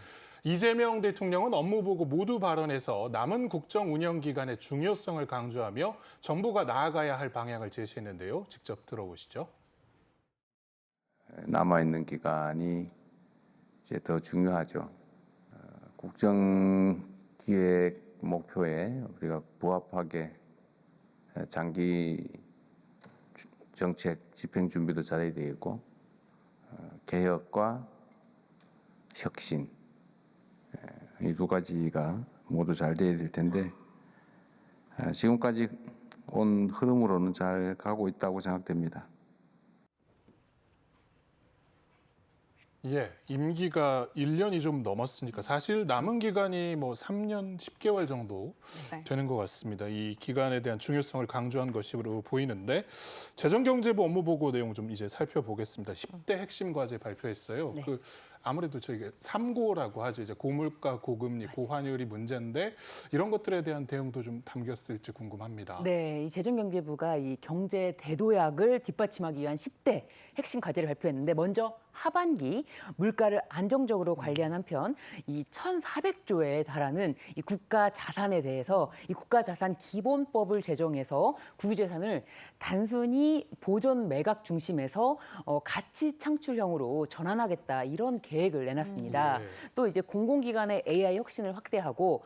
이재명 대통령은 업무 보고 모두 발언에서 남은 국정 운영 기간의 중요성을 강조하며 정부가 나아가야 할 방향을 제시했는데요. 직접 들어보시죠. 남아있는 기간이 이제 더 중요하죠. 국정기획 목표에 우리가 부합하게 장기 정책 집행 준비도 잘해야 되겠고 개혁과 혁신 이 두 가지가 모두 잘 돼야 될 텐데 지금까지 온 흐름으로는 잘 가고 있다고 생각됩니다. 예, 임기가 1년이 좀 넘었으니까 사실 남은 기간이 뭐 3년 10개월 정도 네. 되는 것 같습니다. 이 기간에 대한 중요성을 강조한 것으로 보이는데 재정경제부 업무보고 내용 좀 이제 살펴보겠습니다. 10대 핵심 과제 발표했어요. 네. 그 아무래도 저희가 3고라고 하죠. 이제 고물가, 고금리, 고환율이 문제인데 이런 것들에 대한 대응도 좀 담겼을지 궁금합니다. 네, 이 재정경제부가 이 경제 대도약을 뒷받침하기 위한 10대 핵심 과제를 발표했는데 먼저 하반기 물가를 안정적으로 관리한 한편 이 1,400조에 달하는 이 국가 자산에 대해서 이 국가 자산 기본법을 제정해서 국유재산을 단순히 보존 매각 중심에서 가치 창출형으로 전환하겠다 이런 계획을 내놨습니다. 예. 또 이제 공공기관의 AI 혁신을 확대하고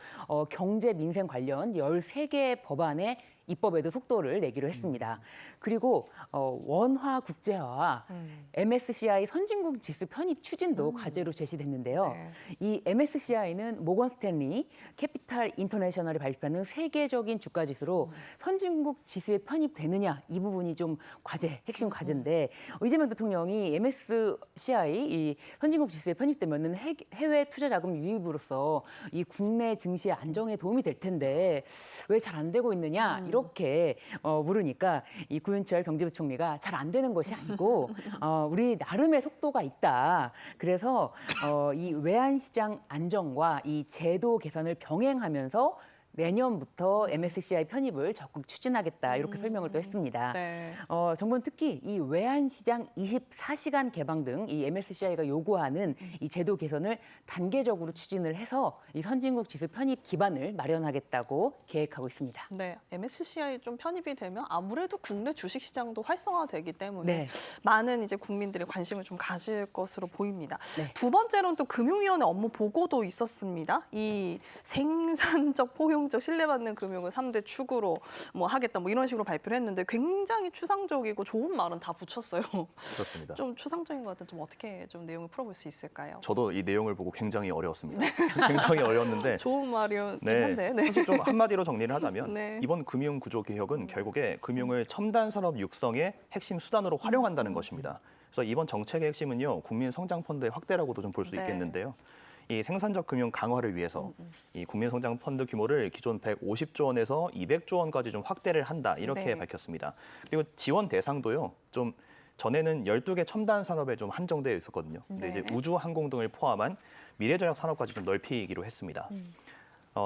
경제 민생 관련 13개 법안의 입법에도 속도를 내기로 했습니다. 그리고 원화 국제화와 MSCI 선진국 지수 편입 추진도 과제로 제시됐는데요. 네. 이 MSCI는 모건 스탠리, 캐피탈 인터내셔널이 발표하는 세계적인 주가 지수로 선진국 지수에 편입되느냐 이 부분이 좀 핵심 과제인데 이재명 대통령이 MSCI 이 선진국 지수에 편입되면은 해외 투자 자금 유입으로서 이 국내 증시 안정에 도움이 될 텐데 왜 잘 안 되고 있느냐 이렇게 물으니까 이 구윤철 경제부총리가 잘 안 되는 것이 아니고 우리 나름의 속도가 있다. 그래서 이 외환시장 안정과 이 제도 개선을 병행하면서 내년부터 MSCI 편입을 적극 추진하겠다 이렇게 설명을 또 했습니다. 네. 정부는 특히 이 외환시장 24시간 개방 등 이 MSCI가 요구하는 이 제도 개선을 단계적으로 추진을 해서 이 선진국 지수 편입 기반을 마련하겠다고 계획하고 있습니다. 네, MSCI 좀 편입이 되면 아무래도 국내 주식시장도 활성화되기 때문에 네. 많은 이제 국민들이 관심을 좀 가질 것으로 보입니다. 네. 두 번째로는 또 금융위원회 업무 보고도 있었습니다. 이 생산적, 포용적, 신뢰받는 금융을 3대 축으로 뭐 하겠다 뭐 이런 식으로 발표를 했는데 굉장히 추상적이고 좋은 말은 다 붙였어요. 그렇습니다. 좀 추상적인 것 같은데 좀 어떻게 좀 내용을 풀어볼 수 있을까요? 저도 이 내용을 보고 굉장히 어려웠습니다. 굉장히 어려웠는데 좋은 말이긴 네, 한데. 네. 사실 좀 한마디로 정리를 하자면 네. 이번 금융구조개혁은 결국에 금융을 첨단 산업 육성의 핵심 수단으로 활용한다는 것입니다. 그래서 이번 정책의 핵심은요, 국민 성장 펀드의 확대라고도 좀 볼 수 네. 있겠는데요. 이 생산적 금융 강화를 위해서 이 국민 성장 펀드 규모를 기존 150조 원에서 200조 원까지 좀 확대를 한다 이렇게 네. 밝혔습니다. 그리고 지원 대상도요, 좀 전에는 12개 첨단 산업에 좀 한정되어 있었거든요. 근데 네. 이제 우주, 항공 등을 포함한 미래전략 산업까지 좀 넓히기로 했습니다.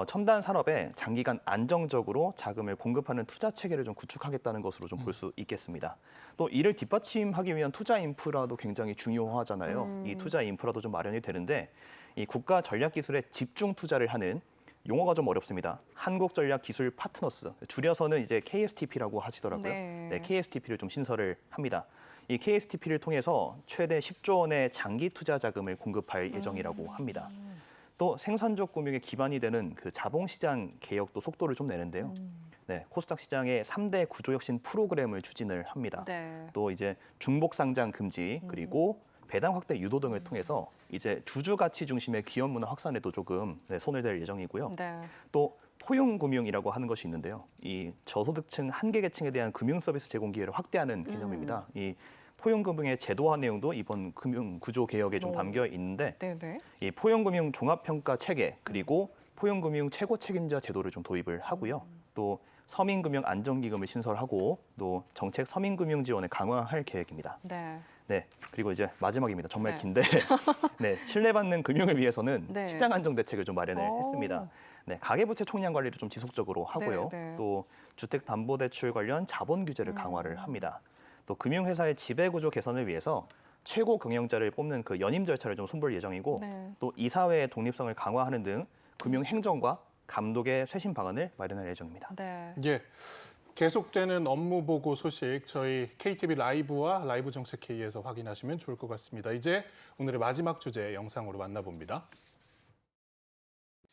첨단 산업에 장기간 안정적으로 자금을 공급하는 투자 체계를 좀 구축하겠다는 것으로 좀 볼 수 있겠습니다. 또 이를 뒷받침하기 위한 투자 인프라도 굉장히 중요하잖아요. 이 투자 인프라도 좀 마련이 되는데 이 국가 전략 기술에 집중 투자를 하는 용어가 좀 어렵습니다. 한국전략기술 파트너스, 줄여서는 이제 KSTP라고 하시더라고요. 네. KSTP를 좀 신설을 합니다. 이 KSTP를 통해서 최대 10조 원의 장기 투자 자금을 공급할 예정이라고 합니다. 또 생산적 금융의 기반이 되는 그 자본시장 개혁도 속도를 좀 내는데요. 네, 코스닥 시장의 3대 구조혁신 프로그램을 추진을 합니다. 네. 또 이제 중복 상장 금지 그리고 배당 확대 유도 등을 통해서 이제 주주 가치 중심의 기업 문화 확산에도 조금 손을 댈 예정이고요. 네. 또 포용금융이라고 하는 것이 있는데요. 이 저소득층 한계 계층에 대한 금융 서비스 제공 기회를 확대하는 개념입니다. 이 포용금융의 제도화 내용도 이번 금융 구조 개혁에 좀 담겨 있는데 네네. 이 포용금융 종합평가 체계 그리고 포용금융 최고 책임자 제도를 좀 도입을 하고요. 또 서민금융 안정기금을 신설하고 또 정책 서민금융 지원을 강화할 계획입니다. 네. 네, 그리고 이제 마지막입니다. 정말 네. 긴데 네, 신뢰받는 금융을 위해서는 네. 시장 안정 대책을 좀 마련을 오. 했습니다. 네, 가계부채 총량 관리를 좀 지속적으로 하고요. 네, 네. 또 주택담보대출 관련 자본 규제를 강화를 합니다. 또 금융회사의 지배구조 개선을 위해서 최고 경영자를 뽑는 그 연임 절차를 좀 손볼 예정이고 네. 또 이사회의 독립성을 강화하는 등 금융행정과 감독의 쇄신 방안을 마련할 예정입니다. 네. 예. 계속되는 업무 보고 소식 저희 KTV 라이브와 라이브 정책 K에서 확인하시면 좋을 것 같습니다. 이제 오늘의 마지막 주제 영상으로 만나봅니다.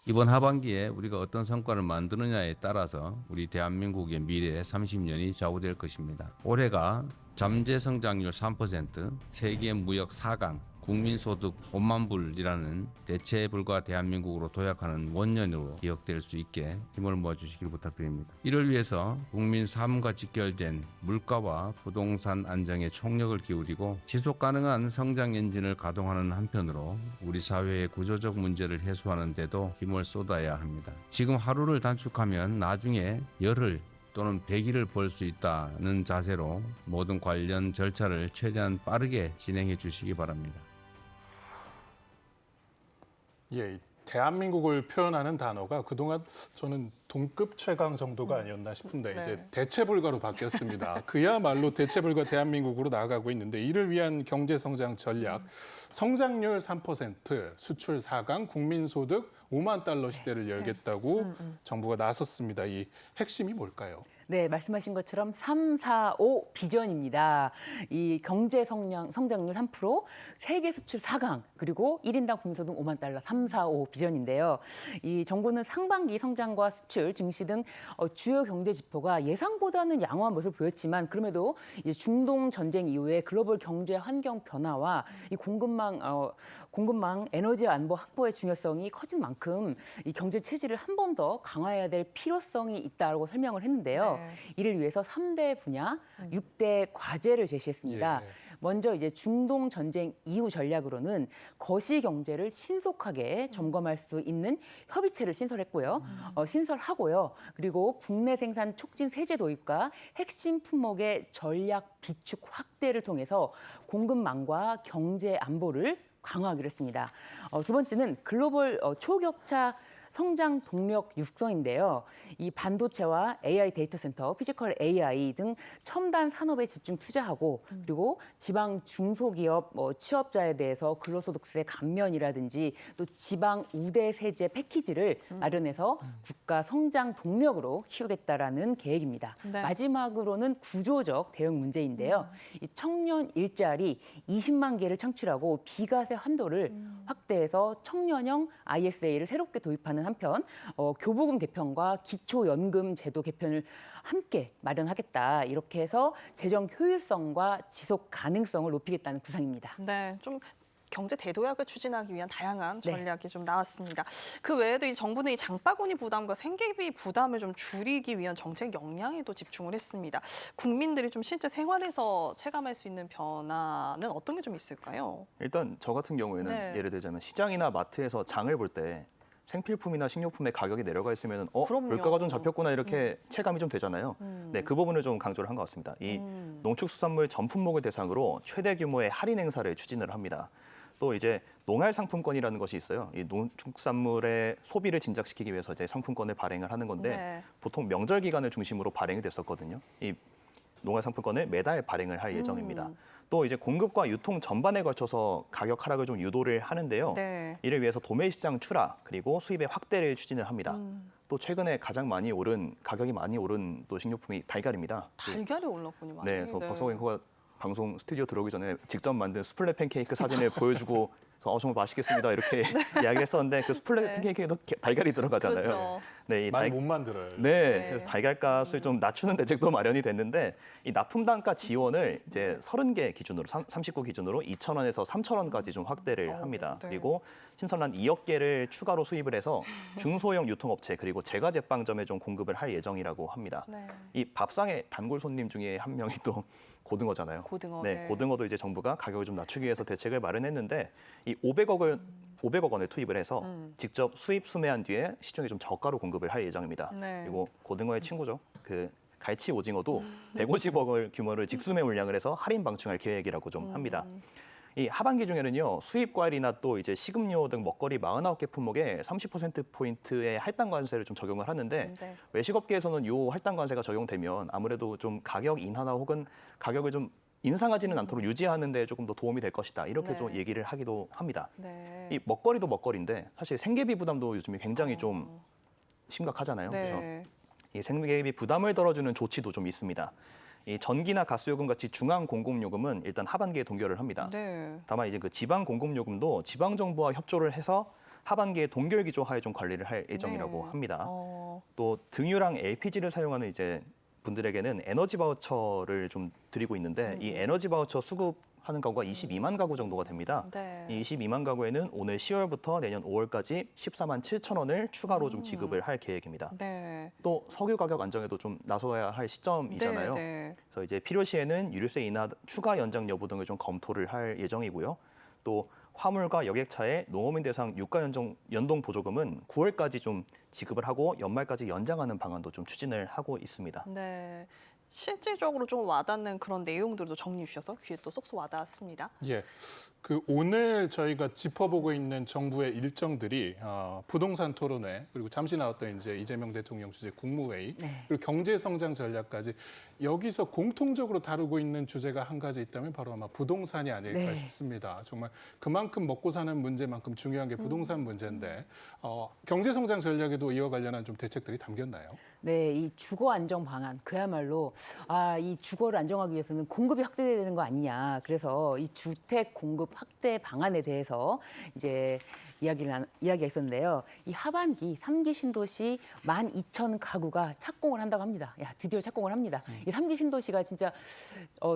이번 하반기에 우리가 어떤 성과를 만드느냐에 따라서 우리 대한민국의 미래 30년이 좌우될 것입니다. 올해가 잠재 성장률 3%, 세계 무역 4강, 국민소득 5만 불이라는 대체에 불과 대한민국으로 도약하는 원년으로 기억될 수 있게 힘을 모아주시길 부탁드립니다. 이를 위해서 국민 삶과 직결된 물가와 부동산 안정에 총력을 기울이고 지속가능한 성장 엔진을 가동하는 한편으로 우리 사회의 구조적 문제를 해소하는 데도 힘을 쏟아야 합니다. 지금 하루를 단축하면 나중에 열흘 또는 100일을 벌 수 있다는 자세로 모든 관련 절차를 최대한 빠르게 진행해 주시기 바랍니다. 예, 대한민국을 표현하는 단어가 그동안 저는 동급 최강 정도가 아니었나 싶은데 네. 이제 대체불가로 바뀌었습니다. 그야말로 대체불가 대한민국으로 나아가고 있는데 이를 위한 경제성장 전략, 성장률 3%, 수출 4강, 국민소득 5만 달러 시대를 열겠다고 정부가 나섰습니다. 이 핵심이 뭘까요? 네, 말씀하신 것처럼 3, 4, 5 비전입니다. 이 경제 성장률 3%, 세계 수출 4강, 그리고 1인당 국민소득 5만 달러 3, 4, 5 비전인데요. 이 정부는 상반기 성장과 수출, 증시 등 주요 경제 지표가 예상보다는 양호한 모습을 보였지만 그럼에도 이제 중동 전쟁 이후에 글로벌 경제 환경 변화와 이 공급망 에너지 안보 확보의 중요성이 커진 만큼 이 경제 체질을 한 번 더 강화해야 될 필요성이 있다고 설명을 했는데요. 네. 이를 위해서 3대 분야, 6대 과제를 제시했습니다. 예. 먼저 이제 중동 전쟁 이후 전략으로는 거시 경제를 신속하게 점검할 수 있는 협의체를 신설하고요. 그리고 국내 생산 촉진 세제 도입과 핵심 품목의 전략 비축 확대를 통해서 공급망과 경제 안보를 강화하기로 했습니다. 두 번째는 글로벌 초격차 성장 동력 육성인데요. 이 반도체와 AI 데이터 센터, 피지컬 AI 등 첨단 산업에 집중 투자하고 그리고 지방 중소기업 취업자에 대해서 근로소득세 감면이라든지 또 지방 우대 세제 패키지를 마련해서 국가 성장 동력으로 키우겠다라는 계획입니다. 네. 마지막으로는 구조적 대응 문제인데요. 이 청년 일자리 20만 개를 창출하고 비과세 한도를 확대해서 청년형 ISA를 새롭게 도입하는 한편 교부금 개편과 기초연금 제도 개편을 함께 마련하겠다. 이렇게 해서 재정 효율성과 지속 가능성을 높이겠다는 구상입니다. 네, 좀 경제 대도약을 추진하기 위한 다양한 네. 전략이 좀 나왔습니다. 그 외에도 이 정부는 이 장바구니 부담과 생계비 부담을 좀 줄이기 위한 정책 역량에도 집중을 했습니다. 국민들이 좀 실제 생활에서 체감할 수 있는 변화는 어떤 게 좀 있을까요? 일단 저 같은 경우에는 네. 예를 들자면 시장이나 마트에서 장을 볼 때 생필품이나 식료품의 가격이 내려가 있으면 그럼요. 물가가 좀 잡혔구나 이렇게 체감이 좀 되잖아요. 네, 그 부분을 좀 강조를 한 것 같습니다. 이 농축수산물 전 품목을 대상으로 최대 규모의 할인 행사를 추진을 합니다. 또 이제 농활 상품권이라는 것이 있어요. 이 농축산물의 소비를 진작시키기 위해서 이제 상품권을 발행을 하는 건데 네. 보통 명절 기간을 중심으로 발행이 됐었거든요. 이 농활 상품권을 매달 발행을 할 예정입니다. 또 이제 공급과 유통 전반에 걸쳐서 가격 하락을 좀 유도를 하는데요. 네. 이를 위해서 도매시장 출하 그리고 수입의 확대를 추진을 합니다. 또 최근에 가격이 많이 오른 또 식료품이 달걀입니다. 달걀이 올랐군요. 많이. 네, 그래서 박성호 앵커가 방송 스튜디오 들어오기 전에 직접 만든 수플레 팬케이크 사진을 보여주고 정말 맛있겠습니다 이렇게 이야기를 했었는데 그 수플레 네. 팬케이크에도 달걀이 들어가잖아요. 그렇죠. 네, 이 많이 못 만들어요. 네, 그래서 달걀값을 좀 낮추는 대책도 마련이 됐는데 이 납품 단가 지원을 이제 30개 기준으로 39 기준으로 2,000원에서 3,000원까지 좀 확대를 합니다. 네. 그리고 신선한 2억 개를 추가로 수입을 해서 중소형 유통업체 그리고 제과 제빵점에 좀 공급을 할 예정이라고 합니다. 네. 이 밥상의 단골 손님 중에 한 명이 또 고등어잖아요. 고등어. 네, 고등어도 이제 정부가 가격을 좀 낮추기 위해서 대책을 마련했는데 이 500억 원을 투입을 해서 직접 수입 수매한 뒤에 시중에 좀 저가로 공급을 할 예정입니다. 네. 그리고 고등어의 친구죠. 그 갈치 오징어도 150억 규모를 직수매 물량을 해서 할인 방충할 계획이라고 좀 합니다. 이 하반기 중에는요 수입 과일이나 또 이제 식음료 등 먹거리 49개 품목에 30%포인트의 할당 관세를 좀 적용을 하는데 네. 외식업계에서는 이 할당 관세가 적용되면 아무래도 좀 가격 인하나 혹은 가격을 좀 인상하지는 않도록 유지하는 데 조금 더 도움이 될 것이다. 이렇게 네. 좀 얘기를 하기도 합니다. 네. 이 먹거리도 먹거리인데 사실 생계비 부담도 요즘에 굉장히 좀 심각하잖아요. 그래서 네. 이 생계비 부담을 덜어주는 조치도 좀 있습니다. 이 전기나 가스요금 같이 중앙 공공요금은 일단 하반기에 동결을 합니다. 네. 다만 이제 그 지방 공공요금도 지방 정부와 협조를 해서 하반기에 동결 기조하에 좀 관리를 할 예정이라고 네. 합니다. 어, 또 등유랑 LPG를 사용하는 이제 분들에게는 에너지 바우처를 좀 드리고 있는데 이 에너지 바우처 수급하는 가구가 22만 가구 정도가 됩니다. 네. 이 22만 가구에는 오늘 10월부터 내년 5월까지 14만 7천 원을 추가로 좀 지급을 할 계획입니다. 네. 또 석유 가격 안정에도 좀 나서야 할 시점이잖아요. 네, 네. 그래서 이제 필요시에는 유류세 인하 추가 연장 여부 등을 좀 검토를 할 예정이고요. 또 화물과 여객차의 농어민 대상 유가 연동 보조금은 9월까지 좀 지급을 하고 연말까지 연장하는 방안도 좀 추진을 하고 있습니다. 네. 실질적으로 좀 와닿는 그런 내용들도 정리해 주셔서 귀에 또 쏙쏙 와닿았습니다. 예. 그 오늘 저희가 짚어보고 있는 정부의 일정들이 부동산 토론회 그리고 잠시 나왔던 이제 이재명 대통령 주재 국무회의 네. 그리고 경제 성장 전략까지 여기서 공통적으로 다루고 있는 주제가 한 가지 있다면 바로 아마 부동산이 아닐까 네. 싶습니다. 정말 그만큼 먹고 사는 문제만큼 중요한 게 부동산 문제인데 경제 성장 전략에도 이와 관련한 좀 대책들이 담겼나요? 네, 이 주거 안정 방안 그야말로 이 주거를 안정하기 위해서는 공급이 확대돼야 되는 거 아니냐. 그래서 이 주택 공급 확대 방안에 대해서 이제 이야기가 있었는데요. 이 하반기 3기 신도시 12,000가구가 착공을 한다고 합니다. 야, 드디어 착공을 합니다. 이 3기 신도시가 진짜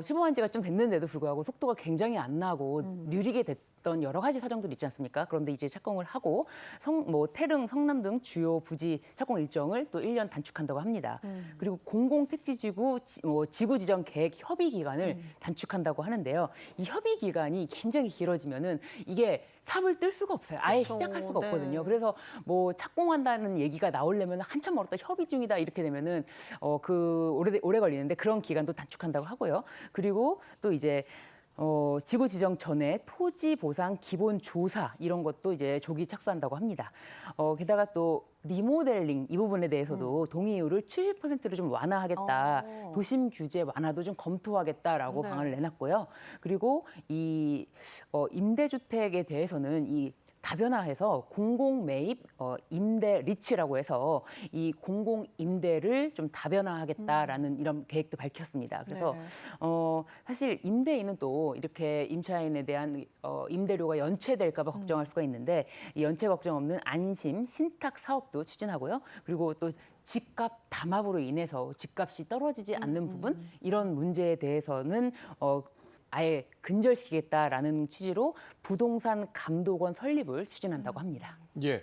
시범한 지가 좀 됐는데도 불구하고 속도가 굉장히 안 나고 느리게 됐던 여러 가지 사정들이 있지 않습니까? 그런데 이제 착공을 하고 태릉, 성남 등 주요 부지 착공 일정을 또 1년 단축한다고 합니다. 그리고 공공택지지구 지구 지정 계획 협의 기간을 단축한다고 하는데요. 이 협의 기간이 굉장히 길어지면은 이게 삽을 뜰 수가 없어요. 아예 그렇죠. 시작할 수가 네. 없거든요. 그래서 착공한다는 얘기가 나오려면 한참 멀었다 협의 중이다 이렇게 되면은 오래 걸리는데 그런 기간도 단축한다고 하고요. 그리고 또 이제 지구 지정 전에 토지 보상 기본 조사 이런 것도 이제 조기 착수한다고 합니다. 게다가 또 리모델링 이 부분에 대해서도 동의율을 70%로 좀 완화하겠다. 도심 규제 완화도 좀 검토하겠다라고 네. 방안을 내놨고요. 그리고 이 임대주택에 대해서는 이 다변화해서 공공 매입 임대 리츠라고 해서 이 공공 임대를 좀 다변화하겠다라는 이런 계획도 밝혔습니다. 그래서 네. 사실 임대인은 또 이렇게 임차인에 대한 임대료가 연체될까 봐 걱정할 수가 있는데 이 연체 걱정 없는 안심 신탁 사업도 추진하고요. 그리고 또 집값 담합으로 인해서 집값이 떨어지지 않는 부분 이런 문제에 대해서는 아예 근절시키겠다라는 취지로 부동산 감독원 설립을 추진한다고 합니다. 예.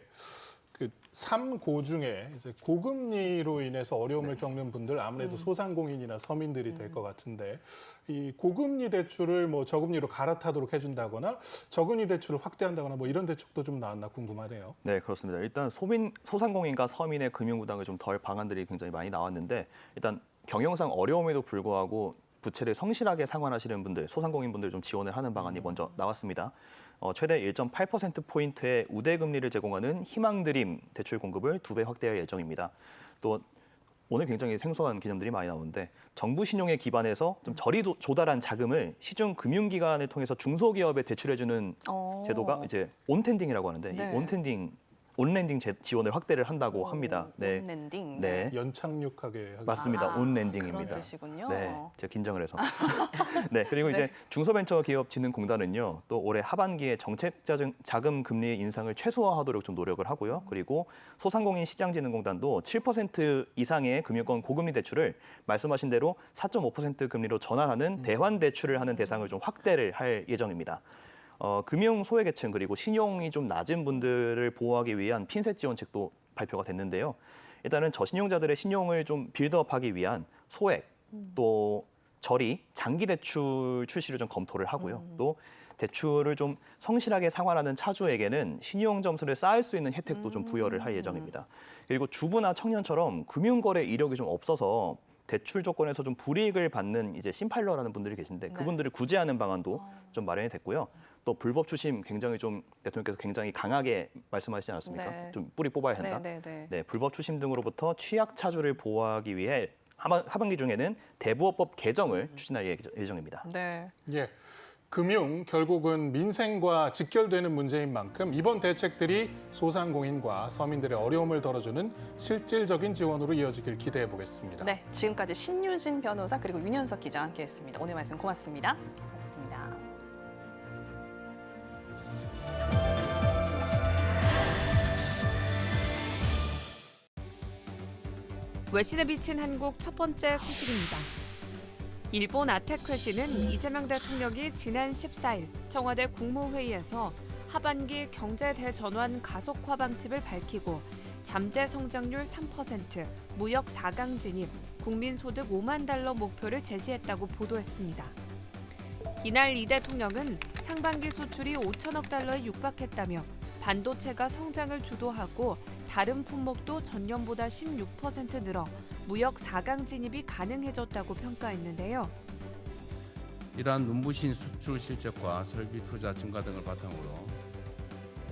그 3고 중에 이제 고금리로 인해서 어려움을 겪는 분들 아무래도 소상공인이나 서민들이 될 것 같은데 이 고금리 대출을 저금리로 갈아타도록 해준다거나 저금리 대출을 확대한다거나 이런 대책도 좀 나왔나 궁금하네요. 네, 그렇습니다. 일단 소상공인과 서민의 금융부담을 좀 덜 방안들이 굉장히 많이 나왔는데 일단 경영상 어려움에도 불구하고 부채를 성실하게 상환하시는 분들, 소상공인분들 좀 지원을 하는 방안이 먼저 나왔습니다. 최대 1.8%포인트의 우대금리를 제공하는 희망드림 대출 공급을 2배 확대할 예정입니다. 또 오늘 굉장히 생소한 개념들이 많이 나오는데 정부 신용에 기반해서 좀 저리 조달한 자금을 시중 금융기관을 통해서 중소기업에 대출해주는 제도가 이제 온텐딩이라고 하는데 네. 이 온렌딩 지원을 확대를 한다고 합니다. 네. 온렌딩. 네. 연착륙하게 하겠습니다. 맞습니다. 온렌딩입니다. 그런 뜻이군요. 네, 제가 긴장을 해서. 네, 그리고 네. 이제 중소벤처기업진흥공단은요, 또 올해 하반기에 정책 자금 금리 인상을 최소화하도록 좀 노력을 하고요. 그리고 소상공인 시장진흥공단도 7% 이상의 금융권 고금리 대출을 말씀하신 대로 4.5% 금리로 전환하는 대환 대출을 하는 대상을 좀 확대를 할 예정입니다. 금융 소외계층 그리고 신용이 좀 낮은 분들을 보호하기 위한 핀셋 지원책도 발표가 됐는데요. 일단은 저신용자들의 신용을 좀 빌드업하기 위한 소액 또 저리 장기 대출 출시를 좀 검토를 하고요. 또 대출을 좀 성실하게 상환하는 차주에게는 신용 점수를 쌓을 수 있는 혜택도 좀 부여를 할 예정입니다. 그리고 주부나 청년처럼 금융거래 이력이 좀 없어서 대출 조건에서 좀 불이익을 받는 이제 심팔러라는 분들이 계신데 그분들을 구제하는 방안도 좀 마련이 됐고요. 또 불법 추심 굉장히 좀 대통령께서 굉장히 강하게 말씀하시지 않았습니까? 네. 좀 뿌리 뽑아야 한다. 네. 불법 추심 등으로부터 취약 차주를 보호하기 위해 하반기 중에는 대부업법 개정을 추진할 예정입니다. 네. 예. 금융 결국은 민생과 직결되는 문제인 만큼 이번 대책들이 소상공인과 서민들의 어려움을 덜어주는 실질적인 지원으로 이어지길 기대해 보겠습니다. 네, 지금까지 신유진 변호사 그리고 윤현석 기자 함께했습니다. 오늘 말씀 고맙습니다. 고맙습니다. 외신에 비친 한국 첫 번째 소식입니다. 일본 아테크시는 이재명 대통령이 지난 14일 청와대 국무회의에서 하반기 경제 대전환 가속화 방침을 밝히고 잠재 성장률 3%, 무역 4강 진입, 국민소득 5만 달러 목표를 제시했다고 보도했습니다. 이날 이 대통령은 상반기 수출이 5천억 달러에 육박했다며 반도체가 성장을 주도하고 다른 품목도 전년보다 16% 늘어 무역 4강 진입이 가능해졌다고 평가했는데요. 이러한 눈부신 수출 실적과 설비 투자 증가 등을 바탕으로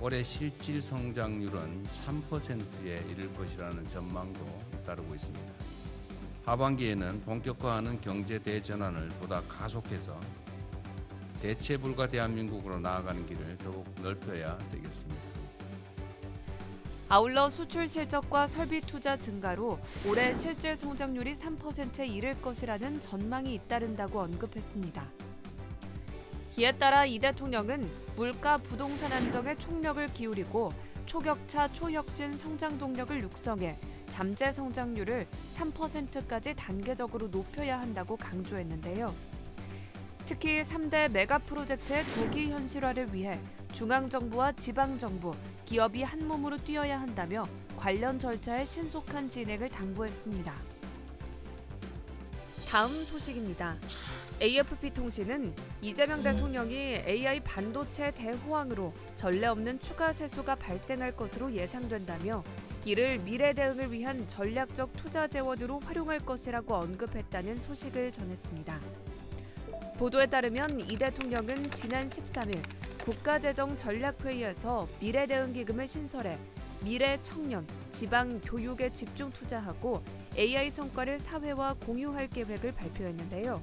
올해 실질 성장률은 3%에 이를 것이라는 전망도 따르고 있습니다. 하반기에는 본격화하는 경제 대전환을 보다 가속해서 대체 불가 대한민국으로 나아가는 길을 더욱 넓혀야 되겠습니다. 아울러 수출 실적과 설비 투자 증가로 올해 실질 성장률이 3%에 이를 것이라는 전망이 잇따른다고 언급했습니다. 이에 따라 이 대통령은 물가 부동산 안정에 총력을 기울이고 초격차 초혁신 성장 동력을 육성해 잠재 성장률을 3%까지 단계적으로 높여야 한다고 강조했는데요. 특히 3대 메가 프로젝트의 조기 현실화를 위해 중앙정부와 지방정부, 기업이 한 몸으로 뛰어야 한다며 관련 절차의 신속한 진행을 당부했습니다. 다음 소식입니다. AFP통신은 이재명 대통령이 AI 반도체 대호황으로 전례 없는 추가 세수가 발생할 것으로 예상된다며 이를 미래 대응을 위한 전략적 투자 재원으로 활용할 것이라고 언급했다는 소식을 전했습니다. 보도에 따르면 이 대통령은 지난 13일 국가재정전략회의에서 미래대응기금을 신설해 미래 청년, 지방 교육에 집중 투자하고 AI 성과를 사회와 공유할 계획을 발표했는데요.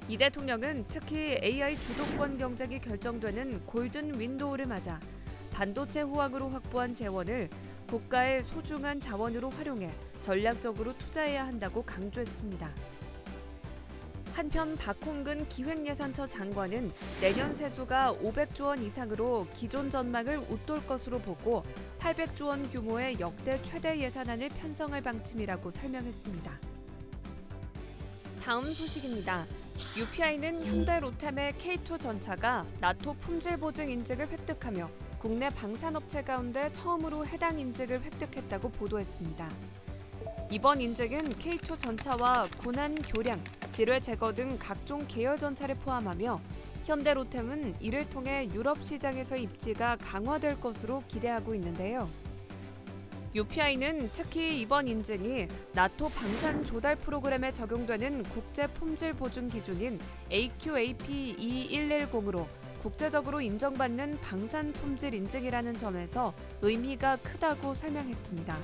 이 대통령은 특히 AI 주도권 경쟁이 결정되는 골든 윈도우를 맞아 반도체 호황으로 확보한 재원을 국가의 소중한 자원으로 활용해 전략적으로 투자해야 한다고 강조했습니다. 한편 박홍근 기획예산처 장관은 내년 세수가 500조 원 이상으로 기존 전망을 웃돌 것으로 보고 800조 원 규모의 역대 최대 예산안을 편성할 방침이라고 설명했습니다. 다음 소식입니다. UPI는 현대 로템의 K2 전차가 나토 품질 보증 인증을 획득하며 국내 방산업체 가운데 처음으로 해당 인증을 획득했다고 보도했습니다. 이번 인증은 K2 전차와 군안 교량, 지뢰 제거 등 각종 계열 전차를 포함하며 현대로템은 이를 통해 유럽 시장에서 입지가 강화될 것으로 기대하고 있는데요. UPI는 특히 이번 인증이 나토 방산 조달 프로그램에 적용되는 국제 품질 보증 기준인 AQAP2110으로 국제적으로 인정받는 방산 품질 인증이라는 점에서 의미가 크다고 설명했습니다.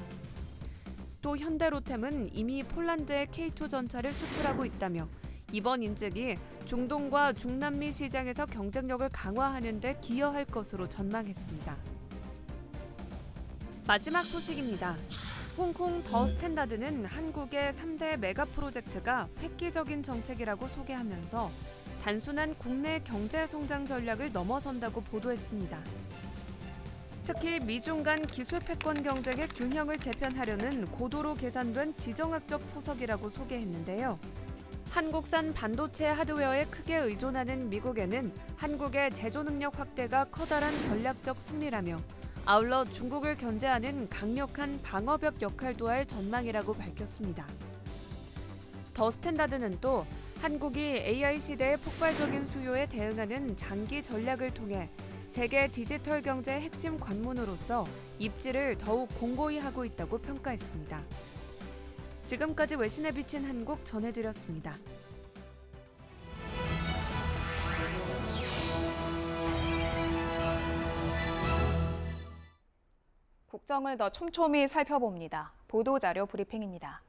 또 현대로템은 이미 폴란드에 K2 전차를 수출하고 있다며 이번 인증이 중동과 중남미 시장에서 경쟁력을 강화하는 데 기여할 것으로 전망했습니다. 마지막 소식입니다. 홍콩 더 스탠다드는 한국의 3대 메가 프로젝트가 획기적인 정책이라고 소개하면서 단순한 국내 경제 성장 전략을 넘어선다고 보도했습니다. 특히 미중 간 기술 패권 경쟁의 균형을 재편하려는 고도로 계산된 지정학적 포석이라고 소개했는데요. 한국산 반도체 하드웨어에 크게 의존하는 미국에는 한국의 제조 능력 확대가 커다란 전략적 승리라며 아울러 중국을 견제하는 강력한 방어벽 역할도 할 전망이라고 밝혔습니다. 더 스탠다드는 또 한국이 AI 시대의 폭발적인 수요에 대응하는 장기 전략을 통해 세계 디지털 경제 핵심 관문으로서 입지를 더욱 공고히 하고 있다고 평가했습니다. 지금까지 외신에 비친 한국 전해드렸습니다. 국정을 더 촘촘히 살펴봅니다. 보도자료 브리핑입니다.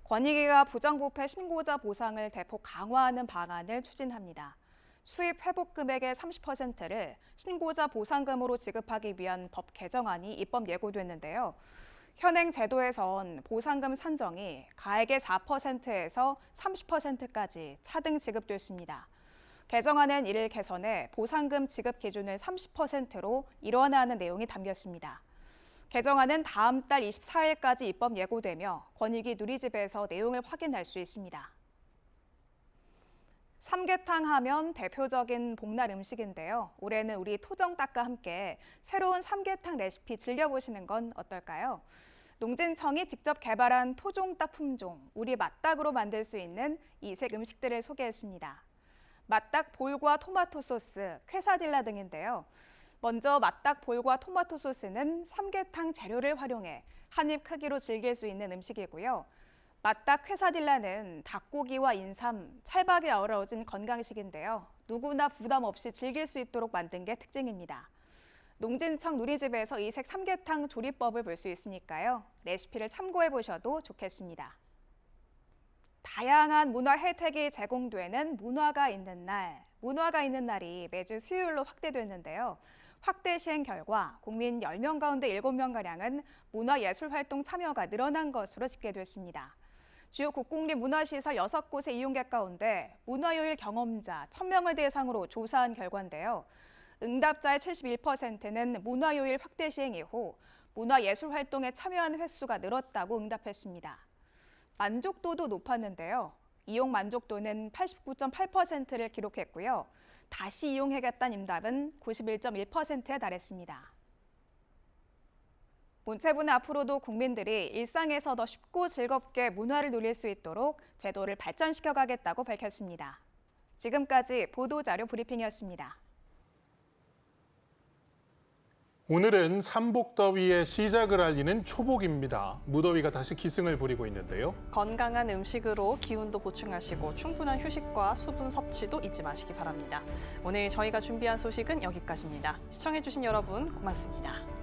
권익위가 부정부패 신고자 보상을 대폭 강화하는 방안을 추진합니다. 수입 회복 금액의 30%를 신고자 보상금으로 지급하기 위한 법 개정안이 입법 예고됐는데요. 현행 제도에선 보상금 산정이 가액의 4%에서 30%까지 차등 지급됐습니다. 개정안은 이를 개선해 보상금 지급 기준을 30%로 일원화하는 내용이 담겼습니다. 개정안은 다음 달 24일까지 입법 예고되며 권익위 누리집에서 내용을 확인할 수 있습니다. 삼계탕 하면 대표적인 복날 음식인데요. 올해는 우리 토정닭과 함께 새로운 삼계탕 레시피 즐겨보시는 건 어떨까요? 농진청이 직접 개발한 토종닭 품종, 우리 맛닭으로 만들 수 있는 이색 음식들을 소개했습니다. 맛닭 볼과 토마토 소스, 퀘사딜라 등인데요. 먼저 맛닭 볼과 토마토 소스는 삼계탕 재료를 활용해 한입 크기로 즐길 수 있는 음식이고요. 맛닭 퀘사딜라는 닭고기와 인삼, 찰박이 어우러진 건강식인데요. 누구나 부담 없이 즐길 수 있도록 만든 게 특징입니다. 농진청 누리집에서 이색 삼계탕 조리법을 볼 수 있으니까요. 레시피를 참고해 보셔도 좋겠습니다. 다양한 문화 혜택이 제공되는 문화가 있는 날. 문화가 있는 날이 매주 수요일로 확대됐는데요. 확대 시행 결과 국민 10명 가운데 7명가량은 문화예술활동 참여가 늘어난 것으로 집계됐습니다. 주요 국공립문화시설 6곳의 이용객 가운데 문화요일 경험자 1,000명을 대상으로 조사한 결과인데요. 응답자의 71%는 문화요일 확대 시행 이후 문화예술활동에 참여한 횟수가 늘었다고 응답했습니다. 만족도도 높았는데요. 이용 만족도는 89.8%를 기록했고요. 다시 이용해야겠다는 응답은 91.1%에 달했습니다. 문체부는 앞으로도 국민들이 일상에서 더 쉽고 즐겁게 문화를 누릴 수 있도록 제도를 발전시켜가겠다고 밝혔습니다. 지금까지 보도자료 브리핑이었습니다. 오늘은 삼복더위의 시작을 알리는 초복입니다. 무더위가 다시 기승을 부리고 있는데요. 건강한 음식으로 기운도 보충하시고 충분한 휴식과 수분 섭취도 잊지 마시기 바랍니다. 오늘 저희가 준비한 소식은 여기까지입니다. 시청해주신 여러분 고맙습니다.